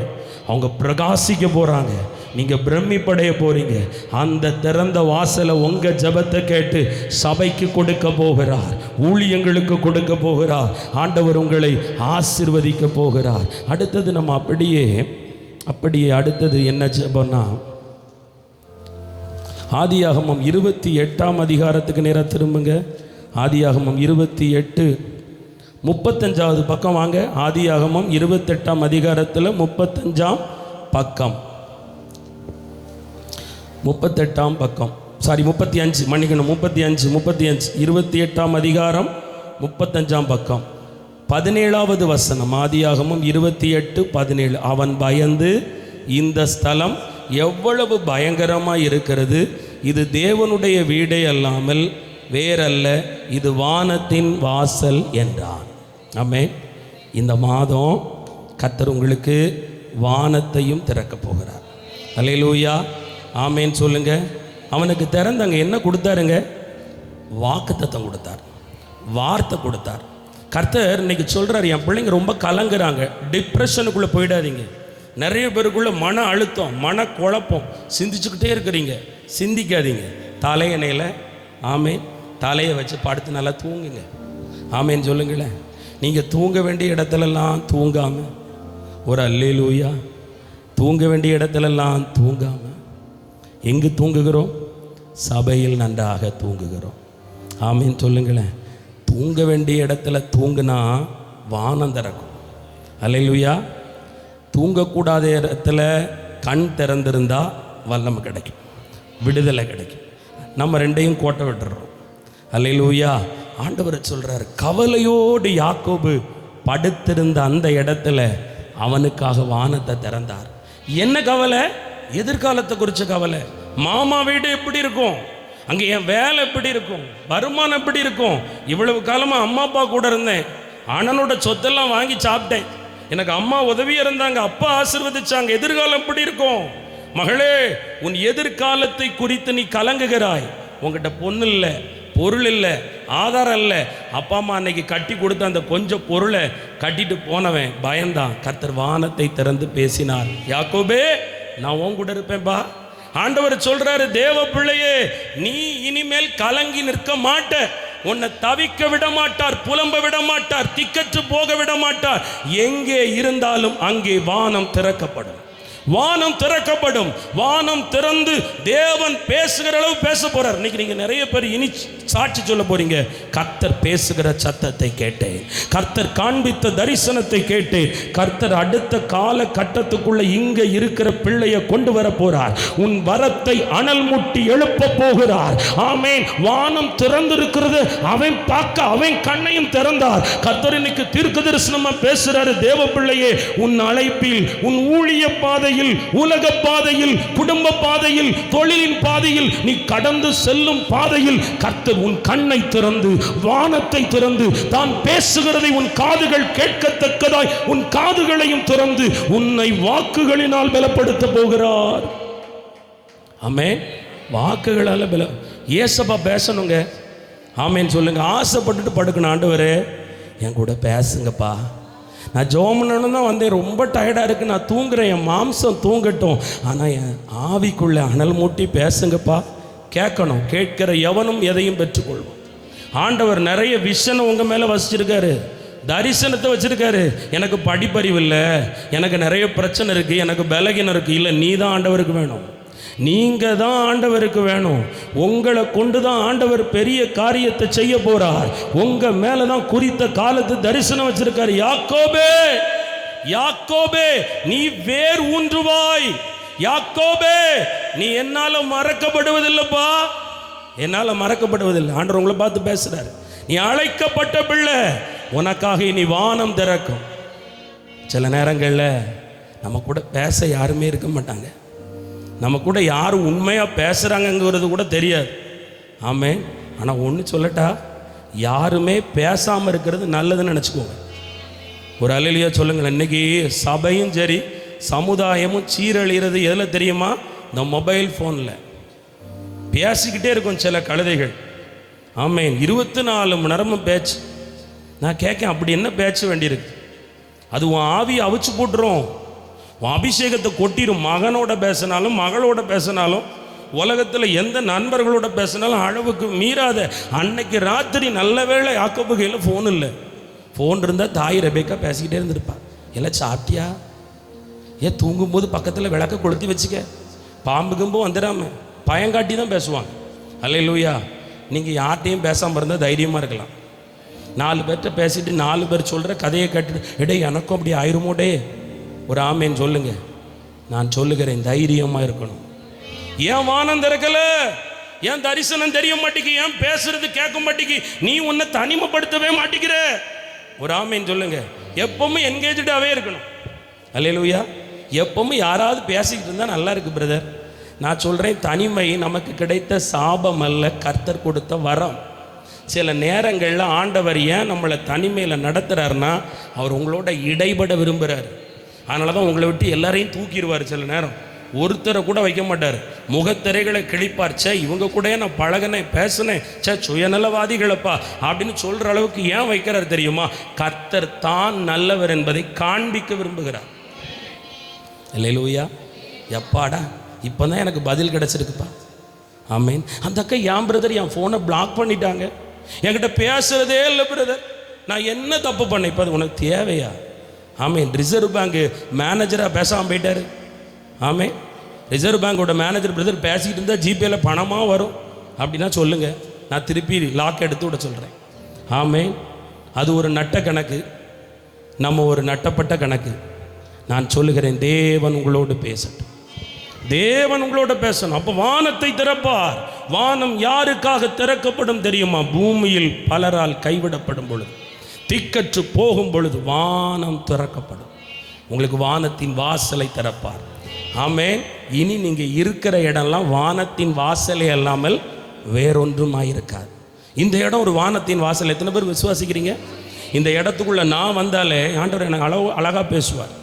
அவங்க பிரகாசிக்க போகிறாங்க, நீங்கள் பிரமிப்படைய போகிறீங்க. அந்த திறந்த வாசலை உங்கள் ஜெபத்தை கேட்டு சபைக்கு கொடுக்க போகிறார், ஊழியங்களுக்கு கொடுக்க போகிறார். ஆண்டவர் உங்களை ஆசீர்வதிக்க போகிறார். அடுத்தது நம்ம அப்படியே அடுத்தது என்ன ஜெபம்னா, ஆதியாகமம் 28ஆம் அதிகாரத்துக்கு நேராக திரும்புங்க. ஆதியாகமம் 28 35வது பக்கம் வாங்க. ஆதியாகமம் 28ஆம் அதிகாரத்தில் 35ஆம் பக்கம், 38ஆம் பக்கம், 35 மன்னிக்கணும், 35 28ஆம் அதிகாரம் 35ஆம் பக்கம் 17வது வசனம். ஆதியாகமம் 28:17. அவன் பயந்து, இந்த ஸ்தலம் எவ்வளவு பயங்கரமாக இருக்கிறது, இது தேவனுடைய வீடே அல்லாமல் வேறல்ல, இது வானத்தின் வாசல் என்றான். ஆமென். இந்த மாதம் கர்த்தர் உங்களுக்கு வானத்தையும் திறக்க போகிறார். அல்லேலூயா. ஆமேன் சொல்லுங்க. அவனுக்கு திறந்தாங்க என்ன கொடுத்தாருங்க? வாக்குத்தத்தம் கொடுத்தார், வார்த்தை கொடுத்தார். கர்த்தர் இன்னைக்கு சொல்றாரு, என் பிள்ளைங்க ரொம்ப கலங்குறாங்க, டிப்ரெஷனுக்குள்ளே போயிடாதீங்க. நிறைய பேருக்குள்ள மன அழுத்தம், மன குழப்பம், சிந்திச்சுக்கிட்டே இருக்கிறீங்க. சிந்திக்காதீங்க. தலையணையில் ஆமேன் தலையை வச்சு படுத்து நல்லா தூங்குங்க. ஆமேன்னு சொல்லுங்களேன். நீங்கள் தூங்க வேண்டிய இடத்துலலாம் தூங்காமல், ஒரு அல்லேலூயா, தூங்க வேண்டிய இடத்துலலாம் தூங்காமல் எங்கு தூங்குகிறோம்? சபையில் நன்றாக தூங்குகிறோம். ஆமேன்னு சொல்லுங்களேன். தூங்க வேண்டிய இடத்துல தூங்குனா வானம் திறக்கும். அல்லேலூயா. தூங்கக்கூடாத இடத்துல கண் திறந்திருந்தா வல்லமை கிடைக்கும், விடுதலை கிடைக்கும். நம்ம ரெண்டையும் கோட்டை விட்டுறோம். அல்லேலூயா. ஆண்டவர் சொல்றார், கவலையோடு யாக்கோபு படுத்திருந்த அந்த இடத்துல அவனுக்காக வானத்தை திறந்தார். என்ன கவலை? எதிர்காலத்தை குறித்த கவலை. மாமா வீடு எப்படி இருக்கும், அங்கே என் வேலை எப்படி இருக்கும், வருமானம் எப்படி இருக்கும், இவ்வளவு காலமாக அம்மா அப்பா கூட இருந்தேன், அண்ணனோட சொத்தெல்லாம் வாங்கி சாப்பிட்டேன், எனக்கு அம்மா உதவியாக இருந்தாங்க, அப்பா ஆசீர்வதிச்சாங்க, எதிர்காலம் எப்படி இருக்கும்? மகளே, உன் எதிர்காலத்தை குறித்து நீ கலங்குகிறாய். உங்ககிட்ட பொண்ணு இல்லை, பொருள் இல்லை, ஆதாரம் இல்லை. அப்பா அம்மா அன்னைக்கு கட்டி கொடுத்த அந்த கொஞ்சம் பொருளை கட்டிட்டு போனவன் பயந்தான். கர்த்தர் வானத்தை திறந்து பேசினார், யாக்கோபே நான் உன் கூட இருப்பேன்பா. ஆண்டவர் சொல்றாரு, தேவ பிள்ளையே, நீ இனிமேல் கலங்கி நிற்க மாட்ட. உன்னை தவிக்க விட மாட்டார், புலம்ப விட மாட்டார், திக்கற்று போக விட மாட்டார். எங்கே இருந்தாலும் அங்கே வானம் திறக்கப்படும், வானம் திறக்கப்படும். வானம் திறந்து தேவன் பேசுகிற அளவு பேச போறார். இன்னைக்கு நீங்க நிறைய பேர் இனி சாட்சி சொல்ல போறீங்க. கர்த்தர் பேசுகிற சத்தத்தை கேட்டேன், கர்த்தர் காண்பித்த தரிசனத்தை கேட்டேன். கர்த்தர் அடுத்த கால கட்டத்துக்குள்ள இங்க இருக்கிற பிள்ளைய கொண்டு வர போறார். உன் வரத்தை அனல் முட்டி எழுப்ப போகிறார். ஆமென். வானம் திறந்திருக்கிறது. அவன் பார்க்க அவன் கண்ணையும் திறந்தார். கர்த்தர் இன்னைக்கு தீர்க்க தரிசனமா பேசுறாரு. தேவ பிள்ளையே, உன் அழைப்பில், உன் ஊழிய பாதை, உலக பாதையில், குடும்ப பாதையில், தொழிலின் பாதையில், நீ கடந்து செல்லும் பாதையில் கர்த்தர் உன் கண்ணை திறந்து, வானத்தை திறந்து, தான் பேசுகிறதை உன் காதுகள் கேட்கத்தக்கதாய் உன் காதுகளையும் திறந்து உன்னை வாக்குகளினால் பலப்படுத்த போகிறார். ஆமென். வாக்குகளால் பல ஏசப்பா பேசணுங்க. ஆமென் சொல்லுங்க. ஆசைப்பட்டுட்டு படுக்கணும். ஆண்டவரே என் கூட பேசுங்கப்பா, நான் ஜோமனு தான் வந்தேன், ரொம்ப டயர்டாக இருக்குது, நான் தூங்குறேன், என் மாம்சம் தூங்கட்டும், ஆனால் என் ஆவிக்குள்ளே அனல் மூட்டி பேசுங்கப்பா. கேட்கணும். கேட்கிற எவனும் எதையும் பெற்றுக்கொள்வோம். ஆண்டவர் நிறைய விஷனை உங்கள் மேலே வசிச்சிருக்காரு. தரிசனத்தை வச்சிருக்காரு. எனக்கு படிப்பறிவு இல்லை, எனக்கு நிறைய பிரச்சனை இருக்குது, எனக்கு பலகீனம் இருக்குது. இல்லை, நீ தான் ஆண்டவருக்கு வேணும், நீங்கள் தான் ஆண்டவருக்கு வேணும். உங்களை கொண்டு தான் ஆண்டவர் பெரிய காரியத்தை செய்ய போகிறார். உங்கள் மேலே தான் குறித்த காலத்து தரிசனம் வச்சிருக்காரு. யாக்கோபே, யாக்கோபே, நீ வேர் ஊன்றுவாய். யாக்கோபே, நீ என்னால் மறக்கப்படுவதில்லைப்பா, என்னால் மறக்கப்படுவதில்லை. ஆண்டவர் உங்களை பார்த்து பேசுகிறார். நீ அழைக்கப்பட்ட பிள்ளை, உனக்காக இனி வானம் திறக்கும். சில நேரங்களில் நம்ம கூட பேச யாருமே இருக்க மாட்டாங்க, நம்ம கூட யாரும் உண்மையாக பேசுகிறாங்கங்கிறது கூட தெரியாது. ஆமென். ஆனால் ஒன்று சொல்லட்டா, யாருமே பேசாமல் இருக்கிறது நல்லதுன்னு நினச்சிக்கோங்க. ஒரு அல்லேலூயா சொல்லுங்கள். இன்றைக்கி சபையும் சரி சமுதாயமும் சீரழிகிறது எதில் தெரியுமா? இந்த மொபைல் ஃபோனில் பேசிக்கிட்டே இருக்கும் சில கழுதைகள். ஆமென். 24 மணி நேரமும் பேச்சு. நான் கேட்கேன், அப்படி என்ன பேச்சு வேண்டியிருக்கு? அது உன் ஆவியை அவிச்சு போட்டுரும், உன் அபிஷேகத்தை கொட்டிடும். மகனோட பேசினாலும் மகளோட பேசினாலும் உலகத்தில் எந்த நண்பர்களோட பேசினாலும் அளவுக்கு மீறாத. அன்னைக்கு ராத்திரி நல்ல வேளை யாக்கோபு கையில் ஃபோன் இல்லை. ஃபோன் இருந்தால் தாய் ரெபேக்கா பேசிக்கிட்டே இருந்திருப்பா. எல்லாம் சாப்பிட்டியா? ஏன் தூங்கும்போது பக்கத்தில் விளக்க கொளுத்தி வச்சுக்க, பாம்பு கம்பும் வந்துடாம பயங்காட்டி தான் பேசுவாங்க. அல்லேலூயா. நீங்கள் யார்கிட்டையும் பேசாமல் இருந்தால் தைரியமாக இருக்கலாம். 4 பேர்கிட்ட பேசிட்டு 4 பேர் சொல்கிற கதையை கேட்டுட்டு, இடே எனக்கும் அப்படி ஆயிருமோடே, ஒரு ஆமேன்னு சொல்லுங்க. நான் சொல்லுகிறேன், தைரியமாக இருக்கணும். ஏன் வானம் திறக்கல? ஏன் தரிசனம் தெரிய மாட்டேங்கி? ஏன் பேசுறது கேட்க மாட்டேங்கி? நீ உன்னை தனிமைப்படுத்தவே மாட்டேங்கிற? ஒரு ஆமேன்னு சொல்லுங்க. எப்பவுமே என்கேஜாகவே இருக்கணும். அல்லேலூயா. எப்பவுமே யாராவது பேசிக்கிட்டு இருந்தால் நல்லா இருக்கு பிரதர். நான் சொல்கிறேன், தனிமை நமக்கு கிடைத்த சாபம் அல்ல, கர்த்தர் கொடுத்த வரம். சில நேரங்களில் ஆண்டவர் ஏன் நம்மளை தனிமையில் நடத்துகிறாருன்னா, அவர் உங்களோட இடைபட விரும்புகிறார். அதனால தான் உங்களை விட்டு எல்லாரையும் தூக்கிடுவார். சில நேரம் ஒருத்தரை கூட வைக்க மாட்டார், முகத்திரைகளை கிழிப்பார். சே, இவங்க கூட நான் பழகினேன், பேசினேன், சே சுயநலவாதிகளப்பா அப்படின்னு சொல்கிற அளவுக்கு ஏன் வைக்கிறார் தெரியுமா? கர்த்தர் தான் நல்லவர் என்பதை காண்பிக்க விரும்புகிறார். அல்லேலூயா. எப்பாடா இப்போ தான் எனக்கு பதில் கிடச்சிருக்குப்பா. ஆமேன். அந்த அக்கா ஏன் பிரதர் என் ஃபோனை பிளாக் பண்ணிட்டாங்க, என்கிட்ட பேசுகிறதே இல்லை பிரதர், நான் என்ன தப்பு பண்ணேன்? இப்போ அது உனக்கு தேவையா? ஆமேன். ரிசர்வ் பேங்க் மேனேஜராக பேசாமல் போயிட்டார். ஆமேன். ரிசர்வ் பேங்கோட மேனேஜர் பிரதர் பேசிக்கிட்டு இருந்தால் ஜிபேயில் பணமாக வரும் அப்படின்னா சொல்லுங்கள், நான் திருப்பி லாக் எடுத்து விட சொல்கிறேன். ஆமேன். அது ஒரு நட்ட கணக்கு, நம்ம ஒரு நட்டப்பட்ட கணக்கு. நான் சொல்லுகிறேன், தேவன் உங்களோடு பேசட்டும், தேவன் உங்களோட பேசணும். அப்போ வானத்தை திறப்பார். வானம் யாருக்காக திறக்கப்படும் தெரியுமா? பூமியில் பலரால் கைவிடப்படும் பொழுது, திக்கற்று போகும் பொழுது வானம் திறக்கப்படும். உங்களுக்கு வானத்தின் வாசலை திறப்பார். ஆமென். இனி நீங்கள் இருக்கிற இடம்லாம் வானத்தின் வாசலே அல்லாமல் வேறொன்றுமாயிருக்காது. இந்த இடம் ஒரு வானத்தின் வாசல். எத்தனை பேர் விசுவாசிக்கிறீங்க? இந்த இடத்துக்குள்ளே நான் வந்தாலே ஆண்டவர் எனக்கு அழகாக பேசுவார்.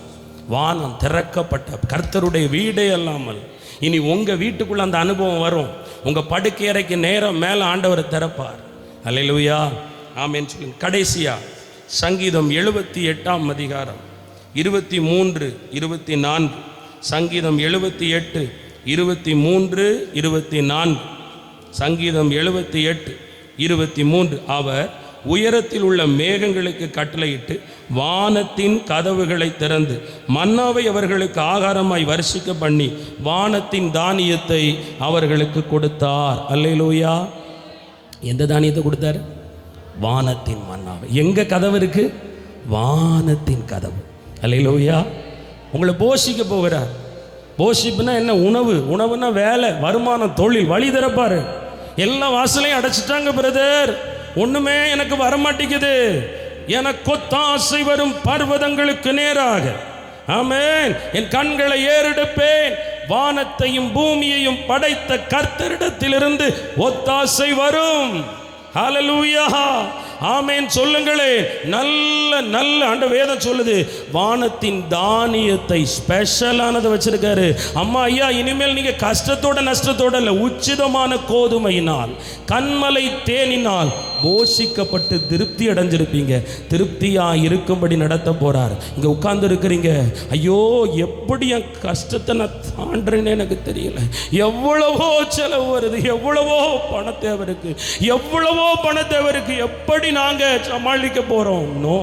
வானம் திறக்கப்பட்ட கர்த்தருடைய வீடே அல்லாமல் இனி உங்கள் வீட்டுக்குள்ளே அந்த அனுபவம் வரும். உங்கள் படுக்கை அறைக்கு நேரம் மேலே ஆண்டவரை திறப்பார். அல்லேலூயா. ஆமென் சொல்லுங்க. கடைசியா சங்கீதம் 78 அதிகாரம் 23, 24. சங்கீதம் 78, 23, 24. சங்கீதம் 78, 23. அவர் உயரத்தில் உள்ள மேகங்களுக்கு கட்டளையிட்டு வானத்தின் கதவுகளை திறந்து மன்னாவை அவர்களுக்கு ஆகாரமாய் வருஷிக்க பண்ணி வானத்தின் தானியத்தை அவர்களுக்கு கொடுத்தார். அல்லேலூயா. எந்த தானியத்தை கொடுத்தார்? வானத்தின் மன்னாவை. எங்க கதவு இருக்கு? வானத்தின் கதவு. அல்லேலூயா. உங்களை போஷிக்க போகிறார். போஷிப்புனா என்ன? உணவு. உணவுனா வேலை, வருமானம், தொழில், வழி திறப்பாரு. எல்லா வாசலையும் அடைச்சிட்டாங்க பிரதர், ஒண்ணுமே எனக்கு வரமாட்டேங்குது, எனக்கு ஒத்தாசை வரும் பர்வதங்களுக்கு நேராக. ஆமென். என் கண்களை ஏறெடுப்பேன், வானத்தையும் பூமியையும் படைத்த கர்த்தரிடத்திலிருந்து ஒத்தாசை வரும். ஹல்லேலூயா. ஆமென் சொல்லுங்களே. நல்ல நல்ல ஆண்ட வேதம் சொல்லுது, வானத்தின் தானியத்தை ஸ்பெஷலானதை வச்சிருக்காரு. அம்மா ஐயா, இனிமேல் நீங்க கஷ்டத்தோட நஷ்டத்தோட இல்லை, உச்சிதமான கோதுமையினால் கண்மலை தேனினால் போஷிக்கப்பட்டு திருப்தி அடைஞ்சிருப்பீங்க. திருப்தியாக இருக்கும்படி நடத்த போகிறார். இங்கே உட்கார்ந்து இருக்கிறீங்க, ஐயோ எப்படி என் கஷ்டத்தை நான் தாண்டுறேன்னு எனக்கு தெரியல, எவ்வளவோ செலவு வருது, எவ்வளவோ பண தேவை இருக்குது, எவ்வளவோ பண தேவை இருக்குது, எப்படி நாங்கள் சமாளிக்க போகிறோம்? நோ,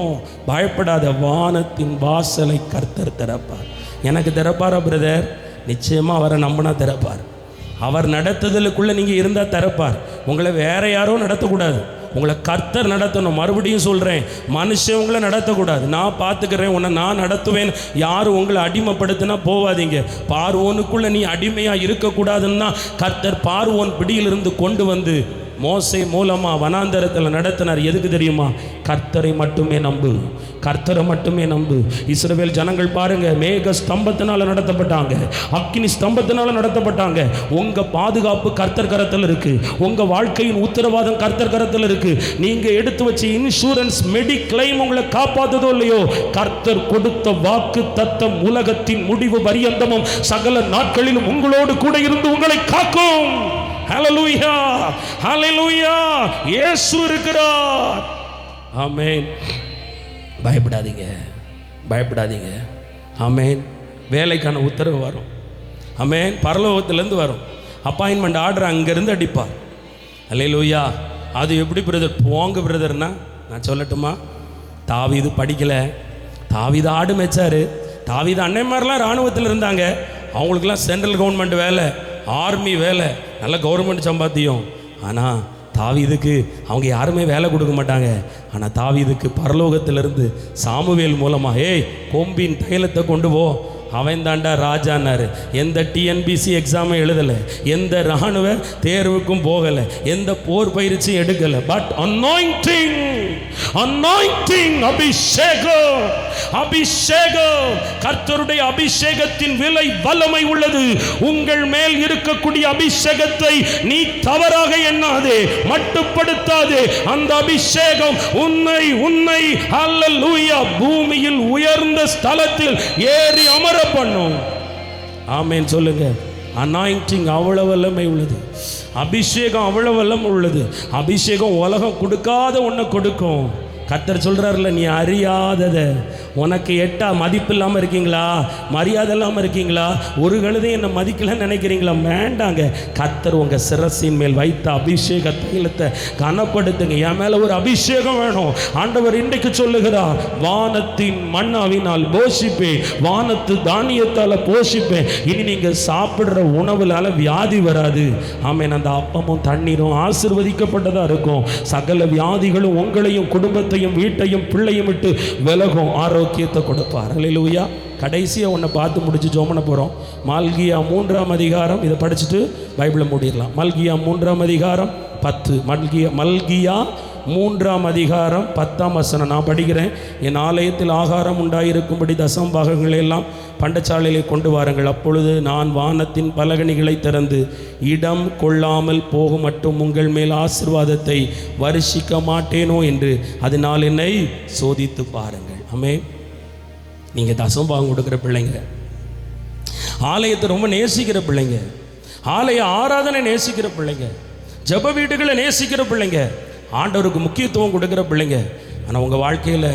பயப்படாத. வானத்தின் வாசலை கர்த்தர் திறப்பார். எனக்கு திறப்பாரா பிரதர்? நிச்சயமாக அவரை நம்பினா திறப்பார். அவர் நடத்துதலுக்குள்ளே நீங்கள் இருந்தால் திறப்பார். உங்களை வேற யாரோ நடத்தக்கூடாது, உங்களை கர்த்தர் நடத்தணும். மறுபடியும் சொல்கிறேன், மனுஷன் உங்களை நடத்தக்கூடாது. நான் பார்த்துக்கிறேன், உன்னை நான் நடத்துவேன். யாரும் உங்களை அடிமைப்படுத்தினா போவாதீங்க. பார்வோனுக்குள்ளே நீ அடிமையாக இருக்கக்கூடாதுன்னா கர்த்தர் பார்வோன் பிடியிலிருந்து கொண்டு வந்து மோசே மூலமாக வனாந்தரத்தில் நடத்தினார். எதுக்கு தெரியுமா? கர்த்தரை மட்டுமே நம்பு, கர்த்தரை மட்டுமே நம்பு. இஸ்ரவேல் ஜனங்கள் பாருங்க, மேக ஸ்தம்பத்தினால நடத்தப்பட்டாங்க, அக்கினி ஸ்தம்பத்தினால நடத்தப்பட்டாங்க. உங்க பாதுகாப்பு கர்த்தர் கரத்தில் இருக்கு, உங்க வாழ்க்கையின் உத்தரவாதம் கர்த்தர் கரத்தில் இருக்கு. நீங்க எடுத்து வச்ச இன்சூரன்ஸ் மெடிக்ளைம் உங்களை காப்பாத்துதோ இல்லையோ, கர்த்தர் கொடுத்த வாக்கு தத்தம் உலகத்தின் முடிவு பரியந்தமும் சகல நாட்களிலும் உங்களோடு கூட இருந்து உங்களை காக்கும். ஹல்லேலூயா, ஹல்லேலூயா. இயேசு இருக்கிறார். ஆமென். பயப்படாதீங்க, பயப்படாதீங்க. ஆமென். வேலைக்கான உத்தரவு வரும். ஆமென். பரலோகத்திலேருந்து வரும். அப்பாயின்மெண்ட் ஆர்டர் அங்கேருந்து அடிப்பார். ஹல்லேலூயா. அது எப்படி பிரதர்? போங்க பிரதர்னா நான் சொல்லட்டுமா? தாவீது படிக்கலை, தாவீது ஆடு மேய்ச்சாரு. தாவீது அன்னை மாதிரிலாம் இராணுவத்தில் இருந்தாங்க. அவங்களுக்கெல்லாம் சென்ட்ரல் கவர்மெண்ட் வேலை, ஆர்மி வேலை, நல்ல கவர்மெண்ட் சம்பாத்தியம். ஆனால் தாவீதுக்கு அவங்க யாருமே வேலை கொடுக்க மாட்டாங்க. ஆனால் தாவீதுக்கு பரலோகத்திலிருந்து சாமுவேல் மூலமாக, ஏய் கொம்பின் தைலத்தை கொண்டு போ, அவன் தாண்டா ராஜான்னாரு. எந்த டிஎன்பிசி எக்ஸாமும் எழுதலை, எந்த இராணுவ தேர்வுக்கும் போகலை, எந்த போர் பயிற்சியும் எடுக்கலை. பட் அனாயிண்டிங், அனாயிண்டிங், அபிஷேகம், அபிஷேகம். கர்த்தருடைய அபிஷேகத்தின் விலை வல்லமை உள்ளது. உங்கள் மேல் இருக்கக்கூடிய அபிஷேகத்தை நீ தவறாக எண்ணாதே, மட்டுப்படுத்தாதே. அந்த அபிஷேகம் உன்னை உன்னை ஹல்லேலூயா பூமியில் உயர்ந்த ஸ்தலத்தில் ஏறி அமர பண்ணும். ஆமென் சொல்லுங்க. அனாயிண்டிங் அவ்வளவு வல்லமை உள்ளது, அபிஷேகம் அவ்வளவு வல்லமை உள்ளது. அபிஷேகம் உலகம் கொடுக்காத ஒன்றை கொடுக்கும். கர்த்தர் சொல்கிறார்ல, நீ அறியாததை, உனக்கு எட்டா மதிப்பு இல்லாமல் இருக்கீங்களா, மரியாதை இல்லாமல் இருக்கீங்களா, ஒரு கழுதையும் என்னை மதிக்கலன்னு நினைக்கிறீங்களா? வேண்டாங்க. கர்த்தர் உங்கள் சிரசின் மேல் வைத்த அபிஷேக தைலத்தை கனப்படுத்துங்க. என் மேலே ஒரு அபிஷேகம் வேணும். ஆண்டவர் இன்றைக்கு சொல்லுகிறார், வானத்தின் மன்னாவினால் போஷிப்பேன், வானத்து தானியத்தால் போஷிப்பேன். இனி நீங்கள் சாப்பிட்ற உணவுலால் வியாதி வராது. ஆமென். அந்த அப்பமும் தண்ணீரும் ஆசீர்வதிக்கப்பட்டதாக இருக்கும். சகல வியாதிகளும் உங்களையும் குடும்பத்தையும் வீட்டையும் பிள்ளையும் விட்டு விலகும். ஆரோக்கியத்தை கொடுப்பார். ஹல்லேலூயா. கடைசியாக ஒன்றை பார்த்து முடிச்சு ஜோம் பண்ண போகிறோம். மல்கியா 3ஆம் அதிகாரம். இதை படிச்சுட்டு பைபிளை மூடிடலாம். மல்கியா 3ஆம் அதிகாரம் 10. மல்கியா 3ஆம் அதிகாரம் 10ஆம் வசனம் நான் படிக்கிறேன். என் ஆலயத்தில் ஆகாரம் உண்டாயிருக்கும்படி தசம் பாகங்களை எல்லாம் பண்டச்சாலையிலே கொண்டு வாருங்கள். அப்பொழுது நான் வானத்தின் பலகணிகளை திறந்து இடம் கொள்ளாமல் போக மட்டும் உங்கள் மேல் ஆசீர்வாதத்தை வருஷிக்க மாட்டேனோ என்று அதனால் என்னை சோதித்து பாருங்கள். ஆமென். நீங்கள் தசம் பாகம் கொடுக்குற பிள்ளைங்க, ஆலயத்தை ரொம்ப நேசிக்கிற பிள்ளைங்க, ஆலய ஆராதனை நேசிக்கிற பிள்ளைங்க, ஜெப வீடுகளை நேசிக்கிற பிள்ளைங்க, ஆண்டவருக்கு முக்கியத்துவம் கொடுக்குற பிள்ளைங்க. ஆனால் உங்கள் வாழ்க்கையில்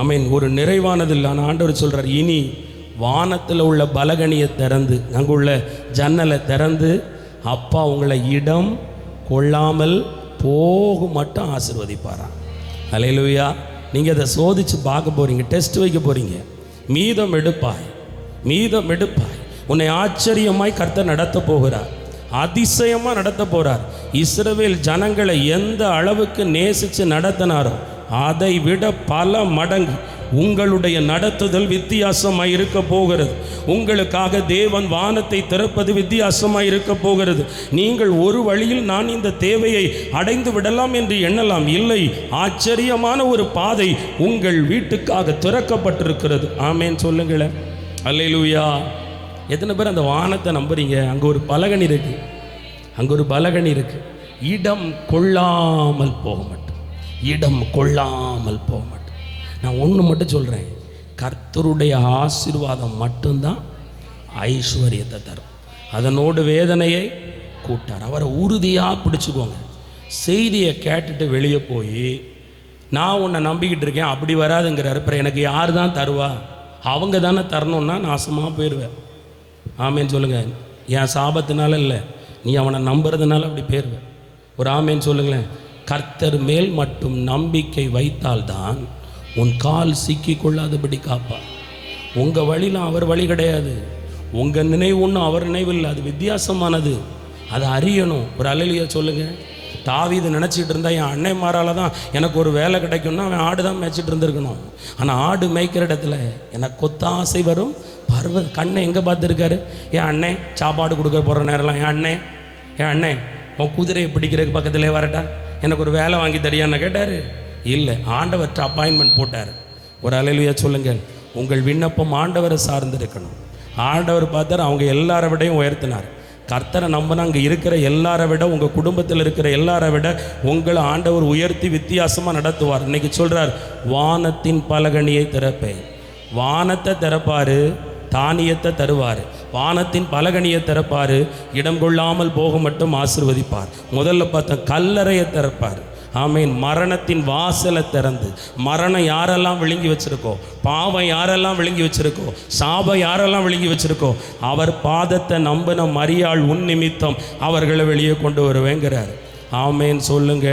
ஆமென் ஒரு நிறைவானது இல்லை. ஆனால் ஆண்டவர் சொல்கிறார், இனி வானத்தில் உள்ள பலகணியை திறந்து, அங்கே உள்ள ஜன்னலை திறந்து அப்பா உங்களை இடம் கொள்ளாமல் போக மட்டும் ஆசீர்வதிப்பாராம். ஹல்லேலூயா. நீங்கள் அதை சோதித்து பார்க்க போகிறீங்க, டெஸ்ட் வைக்க போகிறீங்க. மீதம் எடுப்பாய், மீதம் எடுப்பாய். உன்னை ஆச்சரியமாய் கர்த்தர் நடத்த போகிறார், அதிசயமாக நடத்த போகிறார். இஸ்ரவேல் ஜனங்களை எந்த அளவுக்கு நேசித்து நடத்தினாரோ அதை விட பல மடங்கு உங்களுடைய நடத்துதல் வித்தியாசமாக இருக்க போகிறது. உங்களுக்காக தேவன் வானத்தை திறப்பது வித்தியாசமாக இருக்க போகிறது. நீங்கள் ஒரு வழியில் நான் இந்த தேவையை அடைந்து விடலாம் என்று எண்ணலாம். இல்லை, ஆச்சரியமான ஒரு பாதை உங்கள் வீட்டுக்காக திறக்கப்பட்டிருக்கிறது. ஆமேன் சொல்லுங்களேன். அல்லேலூயா. எத்தனை பேர் அந்த வானத்தை நம்புறீங்க? அங்கே ஒரு பலகணி இருக்கு, அங்கே ஒரு பலகணி இருக்கு. இடம் கொள்ளாமல் போக மாட்டோம், இடம் கொள்ளாமல் போக மாட்டோம். நான் ஒன்று மட்டும் சொல்கிறேன், கர்த்தருடைய ஆசீர்வாதம் மட்டும்தான் ஐஸ்வர்யத்தை தரும். அதனோடு வேதனையை கூட்டார். அவரை உறுதியாக பிடிச்சுக்கோங்க. செய்தியை கேட்டுட்டு வெளியே போய் நான் உன்னை நம்பிக்கிட்டு இருக்கேன் அப்படி வராதுங்கிறாரு. அப்புறம் எனக்கு யார் தான் தருவா? அவங்க தானே தரணுன்னா நாசமாக போயிடுவேன். ஆமேன்னு சொல்லுங்கள். என் சாபத்தினால இல்லை, நீ அவனை நம்புறதுனால அப்படி போயிடுவேன். ஒரு ஆமேன்னு சொல்லுங்களேன். கர்த்தர் மேல் மட்டும் நம்பிக்கை வைத்தால்தான் உன் கால் சிக்கி கொள்ளாதபடி காப்பார். உங்கள் வழியில் அவர் வழி கிடையாது, உங்கள் நினைவு ஒன்றும் அவர் நினைவு இல்லை, அது வித்தியாசமானது. அதை அறியணும். ஒரு அல்லேலூயா சொல்லுங்கள். தாவீது நினச்சிட்டு இருந்தால் என் அன்னைமாரால் தான் எனக்கு ஒரு வேலை கிடைக்கும்னா அவன் ஆடு தான் மேய்ச்சிட்டு இருந்திருக்கணும். ஆனால் ஆடு மேய்க்கிற இடத்துல எனக்கு கொத்தாசை வரும் கண்ணை எங்கே பார்த்துருக்காரு? என் அண்ணே சாப்பாடு கொடுக்க போகிற நேரம்லாம் என் அண்ணே உன் குதிரையை பிடிக்கிறதுக்கு பக்கத்துலேயே வரட்டா, எனக்கு ஒரு வேலை வாங்கி தரியான்னு கேட்டார். இல்லை, ஆண்டவர்கிட்ட அப்பாயின்மெண்ட் போட்டார். ஒரு அல்லேலூயா சொல்லுங்கள். உங்கள் விண்ணப்பம் ஆண்டவரை சார்ந்திருக்கணும். ஆண்டவர் பார்த்தார், அவங்க எல்லாரை விடையும் உயர்த்தினார். கர்த்தரை நம்பினா அங்கே இருக்கிற எல்லாரை விட, உங்கள் குடும்பத்தில் இருக்கிற எல்லாரை விட உங்களை ஆண்டவர் உயர்த்தி வித்தியாசமாக நடத்துவார். இன்றைக்கி சொல்கிறார், வானத்தின் பலகணியை திறப்பேன். வானத்தை திறப்பார், தானியத்தை தருவார். வானத்தின் பலகணியை திறப்பார், இடம் கொள்ளாமல் போக மட்டும் ஆசீர்வதிப்பார். முதல்ல பார்த்தா கல்லறையை திறப்பார். ஆமீன். மரணத்தின் வாசலை திறந்து, மரணம் யாரெல்லாம் விழுங்கி வச்சிருக்கோ, பாவம் யாரெல்லாம் விழுங்கி வச்சிருக்கோ, சாபம் யாரெல்லாம் விழுங்கி வச்சிருக்கோ, அவர் பாதத்தை நம்பின மரியாள் உன் நிமித்தம் அவர்களை வெளியே கொண்டு வருவேங்கிறார். ஆமேன் சொல்லுங்க.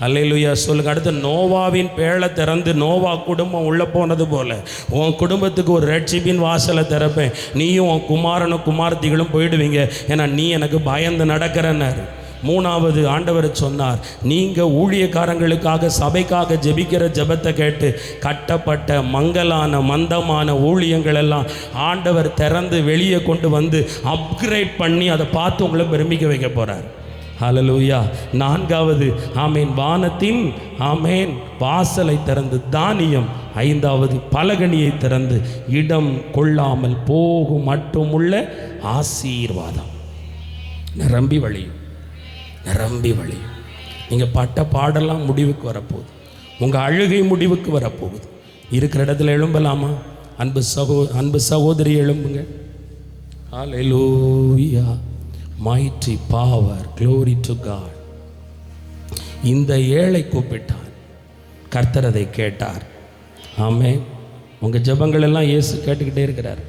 அல்லேலூயா சொல்லுங்க. அடுத்து நோவாவின் பேழை திறந்து நோவா குடும்பம் உள்ளே போனது போல உன் குடும்பத்துக்கு ஒரு ரட்சிப்பின் வாசலை திறப்பேன். நீயும் உன் குமாரனும் குமார்த்திகளும் போயிடுவீங்க, ஏன்னா நீ எனக்கு பயந்து நடக்கிறன்னாரு. மூணாவது ஆண்டவர் சொன்னார், நீங்கள் ஊழியக்காரங்களுக்காக சபைக்காக ஜெபிக்கிற ஜெபத்தை கேட்டு கட்டப்பட்ட மங்கலான மந்தமான ஊழியங்கள் எல்லாம் ஆண்டவர் திறந்து வெளியே கொண்டு வந்து அப்கிரேட் பண்ணி அதை பார்த்து உங்களை பெருமிக்க வைக்க போகிறார். ஹல்லேலூயா. நான்காவது ஆமேன் வானத்தின் ஆமேன் வாசலை திறந்து தானியம். ஐந்தாவது பலகணியை திறந்து இடம் கொள்ளாமல் போகும் மட்டுமுள்ள ஆசீர்வாதம். நிரம்பி வழியும், நிரம்பி வழியும். நீங்கள் பட்ட பாடெல்லாம் முடிவுக்கு வரப்போகுது. உங்கள் அழுகை முடிவுக்கு வரப்போகுது. இருக்கிற இடத்துல எழும்பலாமா? அன்பு சகோதரி எழும்புங்க. ஹல்லேலூயா. mighty power, glory to God. இந்த ஏழை கூப்பிட்டார், கர்த்தர் அதை கேட்டார். ஆமென். உங்கள் ஜெபங்கள் எல்லாம் இயேசு கேட்டுக்கிட்டே இருக்கிறார்.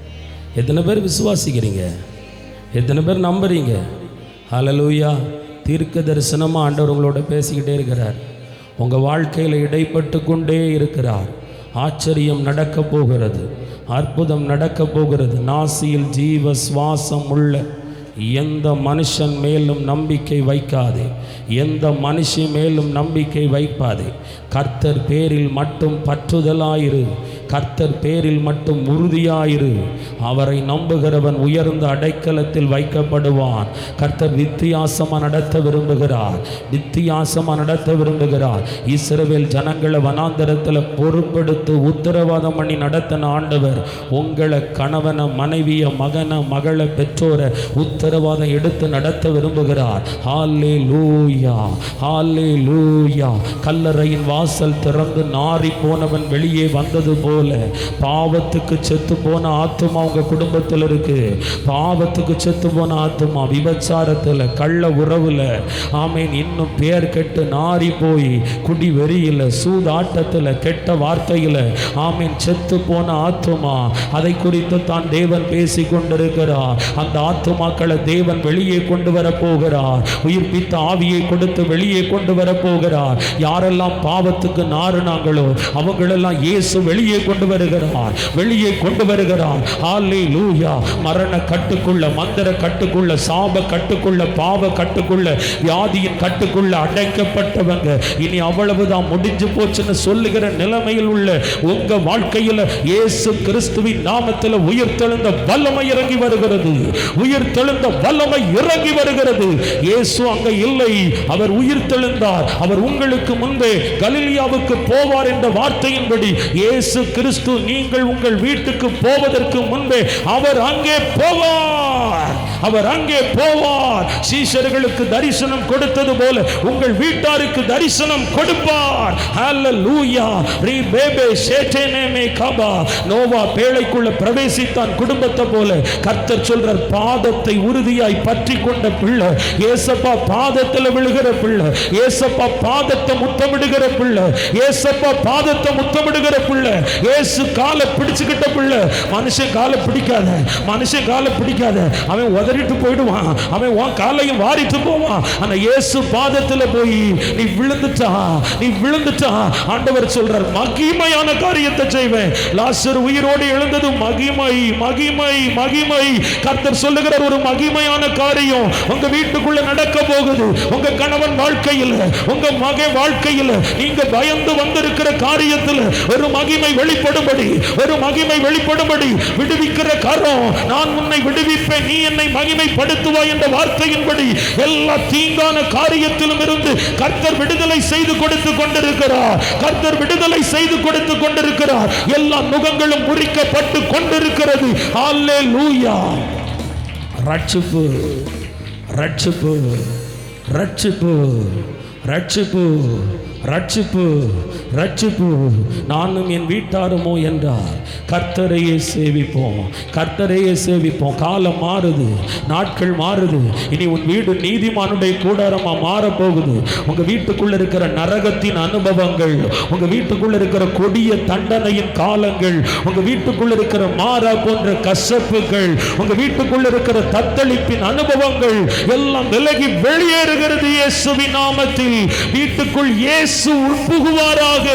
எத்தனை பேர் விசுவாசிக்கிறீங்க? எத்தனை பேர் நம்புறீங்க? ஹல்லேலூயா. தீர்க்க தரிசனமாக ஆண்டவர் உங்களோட பேசிக்கிட்டே இருக்கிறார். உங்கள் வாழ்க்கையில் இடைப்பட்டு கொண்டே இருக்கிறார். ஆச்சரியம் நடக்க போகிறது, அற்புதம் நடக்க போகிறது. நாசியில் ஜீவ சுவாசம் உள்ள எந்த மனுஷன் மேலும் நம்பிக்கை வைக்காதே, எந்த மனுஷன் மேலும் நம்பிக்கை வைப்பாதே. கர்த்தர் பேரில் மட்டும் பற்றுதலாயிரு, கர்த்தர் பேரில் மட்டும் உறுதியாயிரு. அவரை நம்புகிறவன் உயர்ந்த அடைக்கலத்தில் வைக்கப்படுவான். கர்த்தர் வித்தியாசமாக நடத்த விரும்புகிறார், வித்தியாசமாக நடத்த விரும்புகிறார். இஸ்ரவேல் ஜனங்களை வனாந்தரத்தில் பொறுப்படுத்து உத்தரவாதம் பண்ணி நடத்தின ஆண்டவர் உங்களை கணவனை மனைவியை மகனை மகளை பெற்றோரை உத்தரவாதம் எடுத்து நடத்த விரும்புகிறார். ஹல்லேலூயா, ஹல்லேலூயா. கல்லறையின் வாசல் திறந்து நாறி போனவன் வெளியே வந்தது போல பாவத்துக்கு செத்து போன ஆத்துமா உங்க குடும்பத்தில் இருக்கு. பாவத்துக்கு செத்து போன ஆத்துமா விபச்சாரத்தில், கள்ள உறவுல, ஆமேன், இன்னும் பேர் கெட்டு நாறி போய் குடி வெறியில், சூதாட்டத்தில், கெட்ட வார்த்தையில், ஆமேன், செத்து போன ஆத்துமா, அதை குறித்து தான் தேவன் பேசி கொண்டிருக்கிறார். அந்த ஆத்துமாக்களை தேவன் வெளியே கொண்டு வர போகிறார். உயிர்ப்பித்த ஆவியை கொடுத்து வெளியே கொண்டு வர போகிறார். யாரெல்லாம் பாவத்துக்கு நாறுனாங்களோ அவங்களெல்லாம் இயேசு வெளியே கொண்டு வருகிறார், வெளியே கொண்டு வருகிறார். ஹல்லேலூயா. மரண கட்டுக்குள்ள, மந்திர கட்டுக்குள்ள, சாப கட்டுக்குள்ள, பாவ கட்டுக்குள்ள, வியாதியின் கட்டுக்குள்ள அடைக்கப்பட்டவங்க இனி அவ்வளவுதான் முடிஞ்சு போச்சுன்னு சொல்லுகிற நிலைமையில் உள்ள உங்க வாழ்க்கையில் இயேசு கிறிஸ்துவின் நாமத்தில் உயிர்த்தெழுந்த வல்லமை இறங்கி வருகிறது. உயிர்த்தெழுந்த வல்லமை இறங்கி வருகிறது. இயேசு அங்க இல்லை, அவர் உயிர்த்தெழுந்தார். அவர் உங்களுக்கு முன்பே கலிலியாவுக்கு போவார் என்ற வார்த்தையின்படி இயேசு கிறிஸ்து நீங்கள் உங்கள் வீட்டுக்கு போவதற்கு முன்பே அவர் அங்கே போவார். அவர் அங்கே போவார். சீஷர்களுக்கு தரிசனம் கொடுத்தது போல உங்கள் வீட்டாருக்கு தரிசனம் கொடுப்பார். ஹல்லேலூயா. ரிபேபே ஷேட்டேனே கபா. நோவா பேழைக்குள்ள பிரவேசித்தான் குடும்பத்தை போல. கர்த்தர் சொல்றார், பாதத்தை உறுதியாய் பற்றி கொண்ட பிள்ளை, ஏசப்பா பாதத்தில் விழுகிற பிள்ளை, ஏசப்பா பாதத்தை முத்தமிடுகிற பிள்ளை, ஏசப்பா பாதத்தை முத்தமிடுகிற பிள்ளை, ஏசு காலை பிடிச்சுக்கிட்ட பிள்ளை. மனுஷன் காலை பிடிக்காத, மனுஷன் காலை பிடிக்காத, அவன் உதறிட்டு போயிடுவான், அவன் உன் காலையும் வாரிட்டு போவான். ஆனா இயேசு பாதத்தில் போய் நீ விழுந்துட்டா, நீ விழுந்துட்டா, ஆண்டவர் சொல்றார், மகிமையான காரியத்தை செய்வேன். லாசர் உயிரோடு எழுந்தது மகிமை, மகிமை, மகிமை. கர்த்தர் சொல்லுகிறார், ஒரு மகிமையான காரியம் உங்க வீட்டுக்குள்ள நடக்க போகுது. உங்க கணவன் வாழ்க்கையில், உங்க மகன் வாழ்க்கையில், நீங்க பயந்து வந்திருக்கிற காரியத்தில் ஒரு மகிமை வெளிப்படும்படி, ஒரு மகிமை வெளிப்படும்படி விடுவிக்கிற கரம், நான் உன்னை விடுவிப்பேன், நீ என்னை மகிமைப்படுத்துவாய் என்ற வார்த்தையின்படி எல்லா தீங்கான காரியத்திலும் இருந்து கர்த்தர் விடுதலை செய்து கொடுத்து கொண்டிருக்கிறார். கர்த்தர் விடுதலை செய்து கொடுத்து கொண்டிருக்கிறார். எல்லா நுகங்களும் முறிக்கப்பட்டு கொண்டிருக்கிறது. அல்லேலூயா. ரட்சிப்பு, ரட்சிப்பு, ரட்சிப்பு, ரட்சிப்பு, ரட்சிப்பு, ரட்சிப்பு. நானும் என் வீட்டாருமோ என்றார். கர்த்தரையே சேவிப்போம், கர்த்தரையே சேவிப்போம். காலம் மாறுது, நாட்கள் மாறுது. இனி உன் வீடு நீதிமானுடைய கூடாரமா மாறப்போகுது. உங்க வீட்டுக்குள்ள இருக்கிற நரகத்தின் அனுபவங்கள், உங்க வீட்டுக்குள்ள இருக்கிற கொடிய தண்டனையின் காலங்கள், உங்க வீட்டுக்குள்ள இருக்கிற மாறா போன்ற கசப்புகள், உங்க வீட்டுக்குள்ள இருக்கிற தத்தளிப்பின் அனுபவங்கள் எல்லாம் விலகி வெளியேறுகிறது இயேசுவின் நாமத்தில். வீட்டுக்குள் இயேசு உட்புகுவாராக.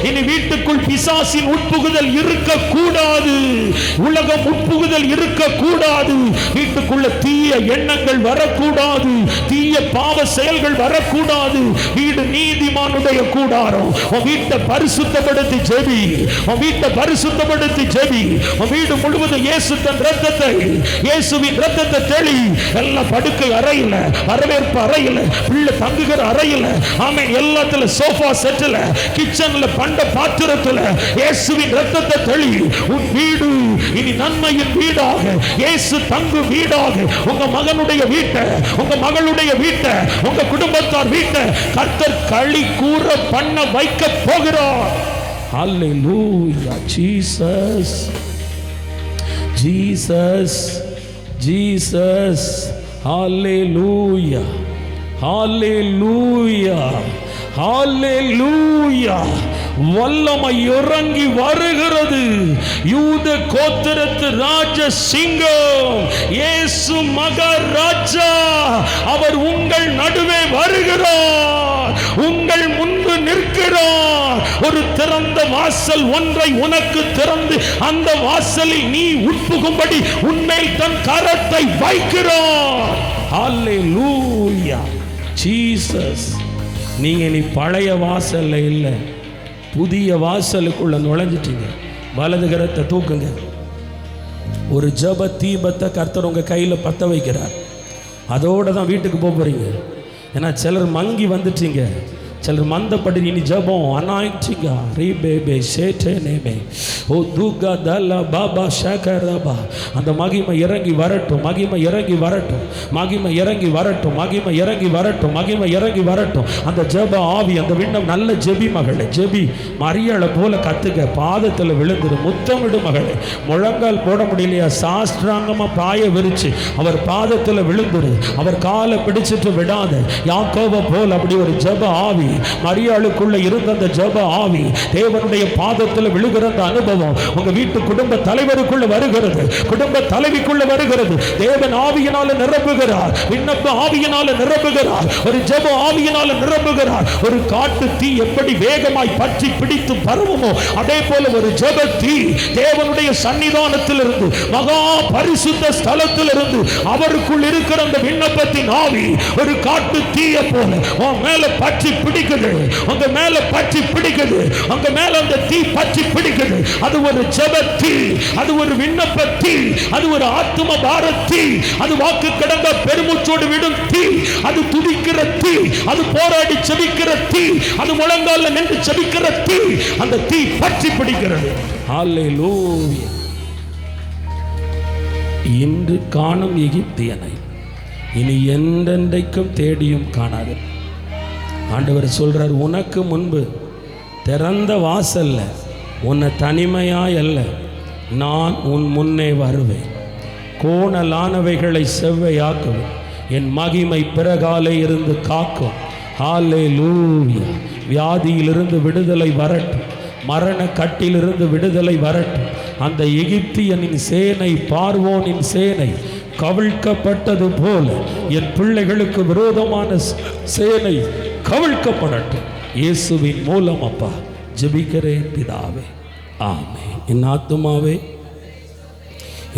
இனி வீட்டுக்குள் பிசாசின் உட்புகுதல் இருக்கக்கூடாது, உலகம் உட்புகுதல் இருக்கக்கூடாது. வீட்டுக்குள்ள தீய எண்ணங்கள் வரக்கூடாது, தீய பாவ செயல்கள் வரக்கூடாது. வீடு நீதிமானுடைய கூடாரம். உன் வீட்டை பரிசுத்தப்படுத்தி ஜெபி, உன் வீட்டை பரிசுத்தப்படுத்தி ஜெபி. உன் வீடு முழுவதும் இயேசு தன் இரத்தத்தை, இயேசுவின் இரத்தத்தை தெளி. எல்லாம் படுக்கை அறையில, வரவேற்பு அறையில, பிள்ளை தங்குகிற அறையில, ஆமென், எல்லாத்துல சோஃபா செட்டில், கிச்சன்ல, பண்ட பாத்திரத்துல இயேசுவின் இரத்தத்தை தெளி. உன் வீடு இனி நன்மையின் வீடாக, இயேசு தங்கு வீடாக, உங்க மகனுடைய வீட்டை, உங்க மகளுடைய வீட்டை, உங்க குடும்பத்தார் வீட்டை கர்த்தர் களி கூற பண்ண வைக்க போகிறார். Hallelujah. Jesus, Jesus, Jesus. Hallelujah, hallelujah, hallelujah. வல்லமை இறங்கி வருகிறது. யூத கோத்திரத்து ராஜ சிங்கம் இயேசு மகாராஜா, அவர் உங்கள் நடுவே வருகிறார், உங்கள் முன்பு நிற்கிறார். ஒரு திறந்த வாசல் ஒன்றை உனக்கு திறந்து அந்த வாசலில் நீ உட்புகும்படி உன்மேல் தன் கரத்தை வைக்கிறார். ஹல்லேலூயா. ஜீசஸ். நீங்க நீ பழைய வாசல்ல இல்லை, புதிய வாசலுக்குள்ள நுழைஞ்சிட்டீங்க. வலது கரத்தை தூக்குங்க. ஒரு ஜப தீபத்தை கர்த்தர் உங்க கையில் பற்ற வைக்கிறார். அதோட தான் வீட்டுக்கு போறீங்க. ஏன்னா சிலர் மங்கி வந்துட்டீங்க, சிலர் மந்தப்படி இனி ஜபம் அனாயிட்டிங்க. ரீபேபே ஷேட்டேனேமே ஓ தூகா தல்லா பாபா ஷகரபா. அந்த மகிமை இறங்கி வரட்டும், மகிமை இறங்கி வரட்டும், மகிமை இறங்கி வரட்டும், மகிமை இறங்கி வரட்டும், மகிமை இறங்கி வரட்டும். அந்த ஜப ஆவி, அந்த விண்ணம். நல்ல ஜெபி மகளே, ஜெபி. மரியாதை போல கத்துக்க. பாதத்தில் விழுந்துரு, முத்தமிடு மகளே. முழங்கால் போட முடியலையா, சாஸ்திராங்கமா பாய விரிச்சு அவர் பாதத்தில் விழுந்துரு. அவர் காலை பிடிச்சிட்டு விடாத. யாக்கோபை போல் அப்படி ஒரு ஜப ஆவி மரியாளுக்குள்ள இருந்த அந்த ஜப ஆவி தேவனுடைய பாதத்தில் விழுகிற அந்த அனுபவம் உங்க வீட்டு குடும்ப தலைவருக்குள்ள வருகிறது, குடும்ப தலைவிக்குள்ள வருகிறது. தேவன் ஆவியினால நிரப்புகிறார், விண்ணப்ப ஆவியினால நிரப்புகிறார், ஒரு ஜப ஆவியினால நிரப்புகிறார். ஒரு காட்டு தீ எப்படி வேகமாய் பற்றி பிடித்து பரவுமோ அதே போல ஒரு ஜப தீ தேவனுடைய சன்னிதானத்திலிருந்து, மகா பரிசுத்த ஸ்தலத்திலிருந்து அவருக்குள் இருக்கிற அந்த விண்ணப்பத்தின் ஆவி ஒரு காட்டு தீயை போல உன் மேல பற்றி பிடிக்குது, உங்க மேல பற்றி பிடிக்குது, உங்க மேல அந்த தீ பற்றி பிடிக்குது. அது ஒரு ஜெப தீ, அது ஒரு விண்ணப்ப தீ, அது ஒரு ஆத்தும பார தீ, அது வாக்கு கடந்த பெருமூச்சோடு விடும் தீ, அது துடிக்கிற தீ, அது போராடி செபிக்கிற தீ, அது முழங்கால நின்று செபிக்கிற தீ. அந்த தீ பற்றி பிடிக்கிறது. ஹல்லேலூயா. இன்று காணும் எகிப்தியனை இனி என்றென்றைக்கும் தேடியும் காணாது. ஆண்டவர் சொல்றார், உனக்கு முன்பு திறந்த வாசல்ல உன்னை தனிமையாய் அல்ல, நான் உன் முன்னே வருவேன். கோணலானவைகளை செவ்வையாக்குவேன். என் மகிமை பிறகாலே இருந்து காக்கும். ஹல்லேலூயா. வியாதியிலிருந்து விடுதலை வரட்டும், மரண கட்டிலிருந்து விடுதலை வரட்டும். அந்த எகிப்தியனின் சேனை, பார்வோனின் சேனை கவிழ்க்கப்பட்டது போல என் பிள்ளைகளுக்கு விரோதமான சேனை கவிழ்க்கப்படட்டும். இயேசுவின் மூலம் அப்பா ஜெபிக்கிறேன் பிதாவே, ஆமென். என் ஆத்துமாவே,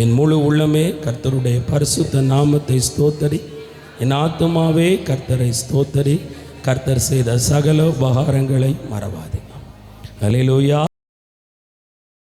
என் முழு உள்ளமே கர்த்தருடைய பரிசுத்த நாமத்தை ஸ்தோத்தரி. என் ஆத்துமாவே கர்த்தரை ஸ்தோத்தரி. கர்த்தர் செய்த சகல உபகாரங்களை மறவாதே. அல்லேலூயா.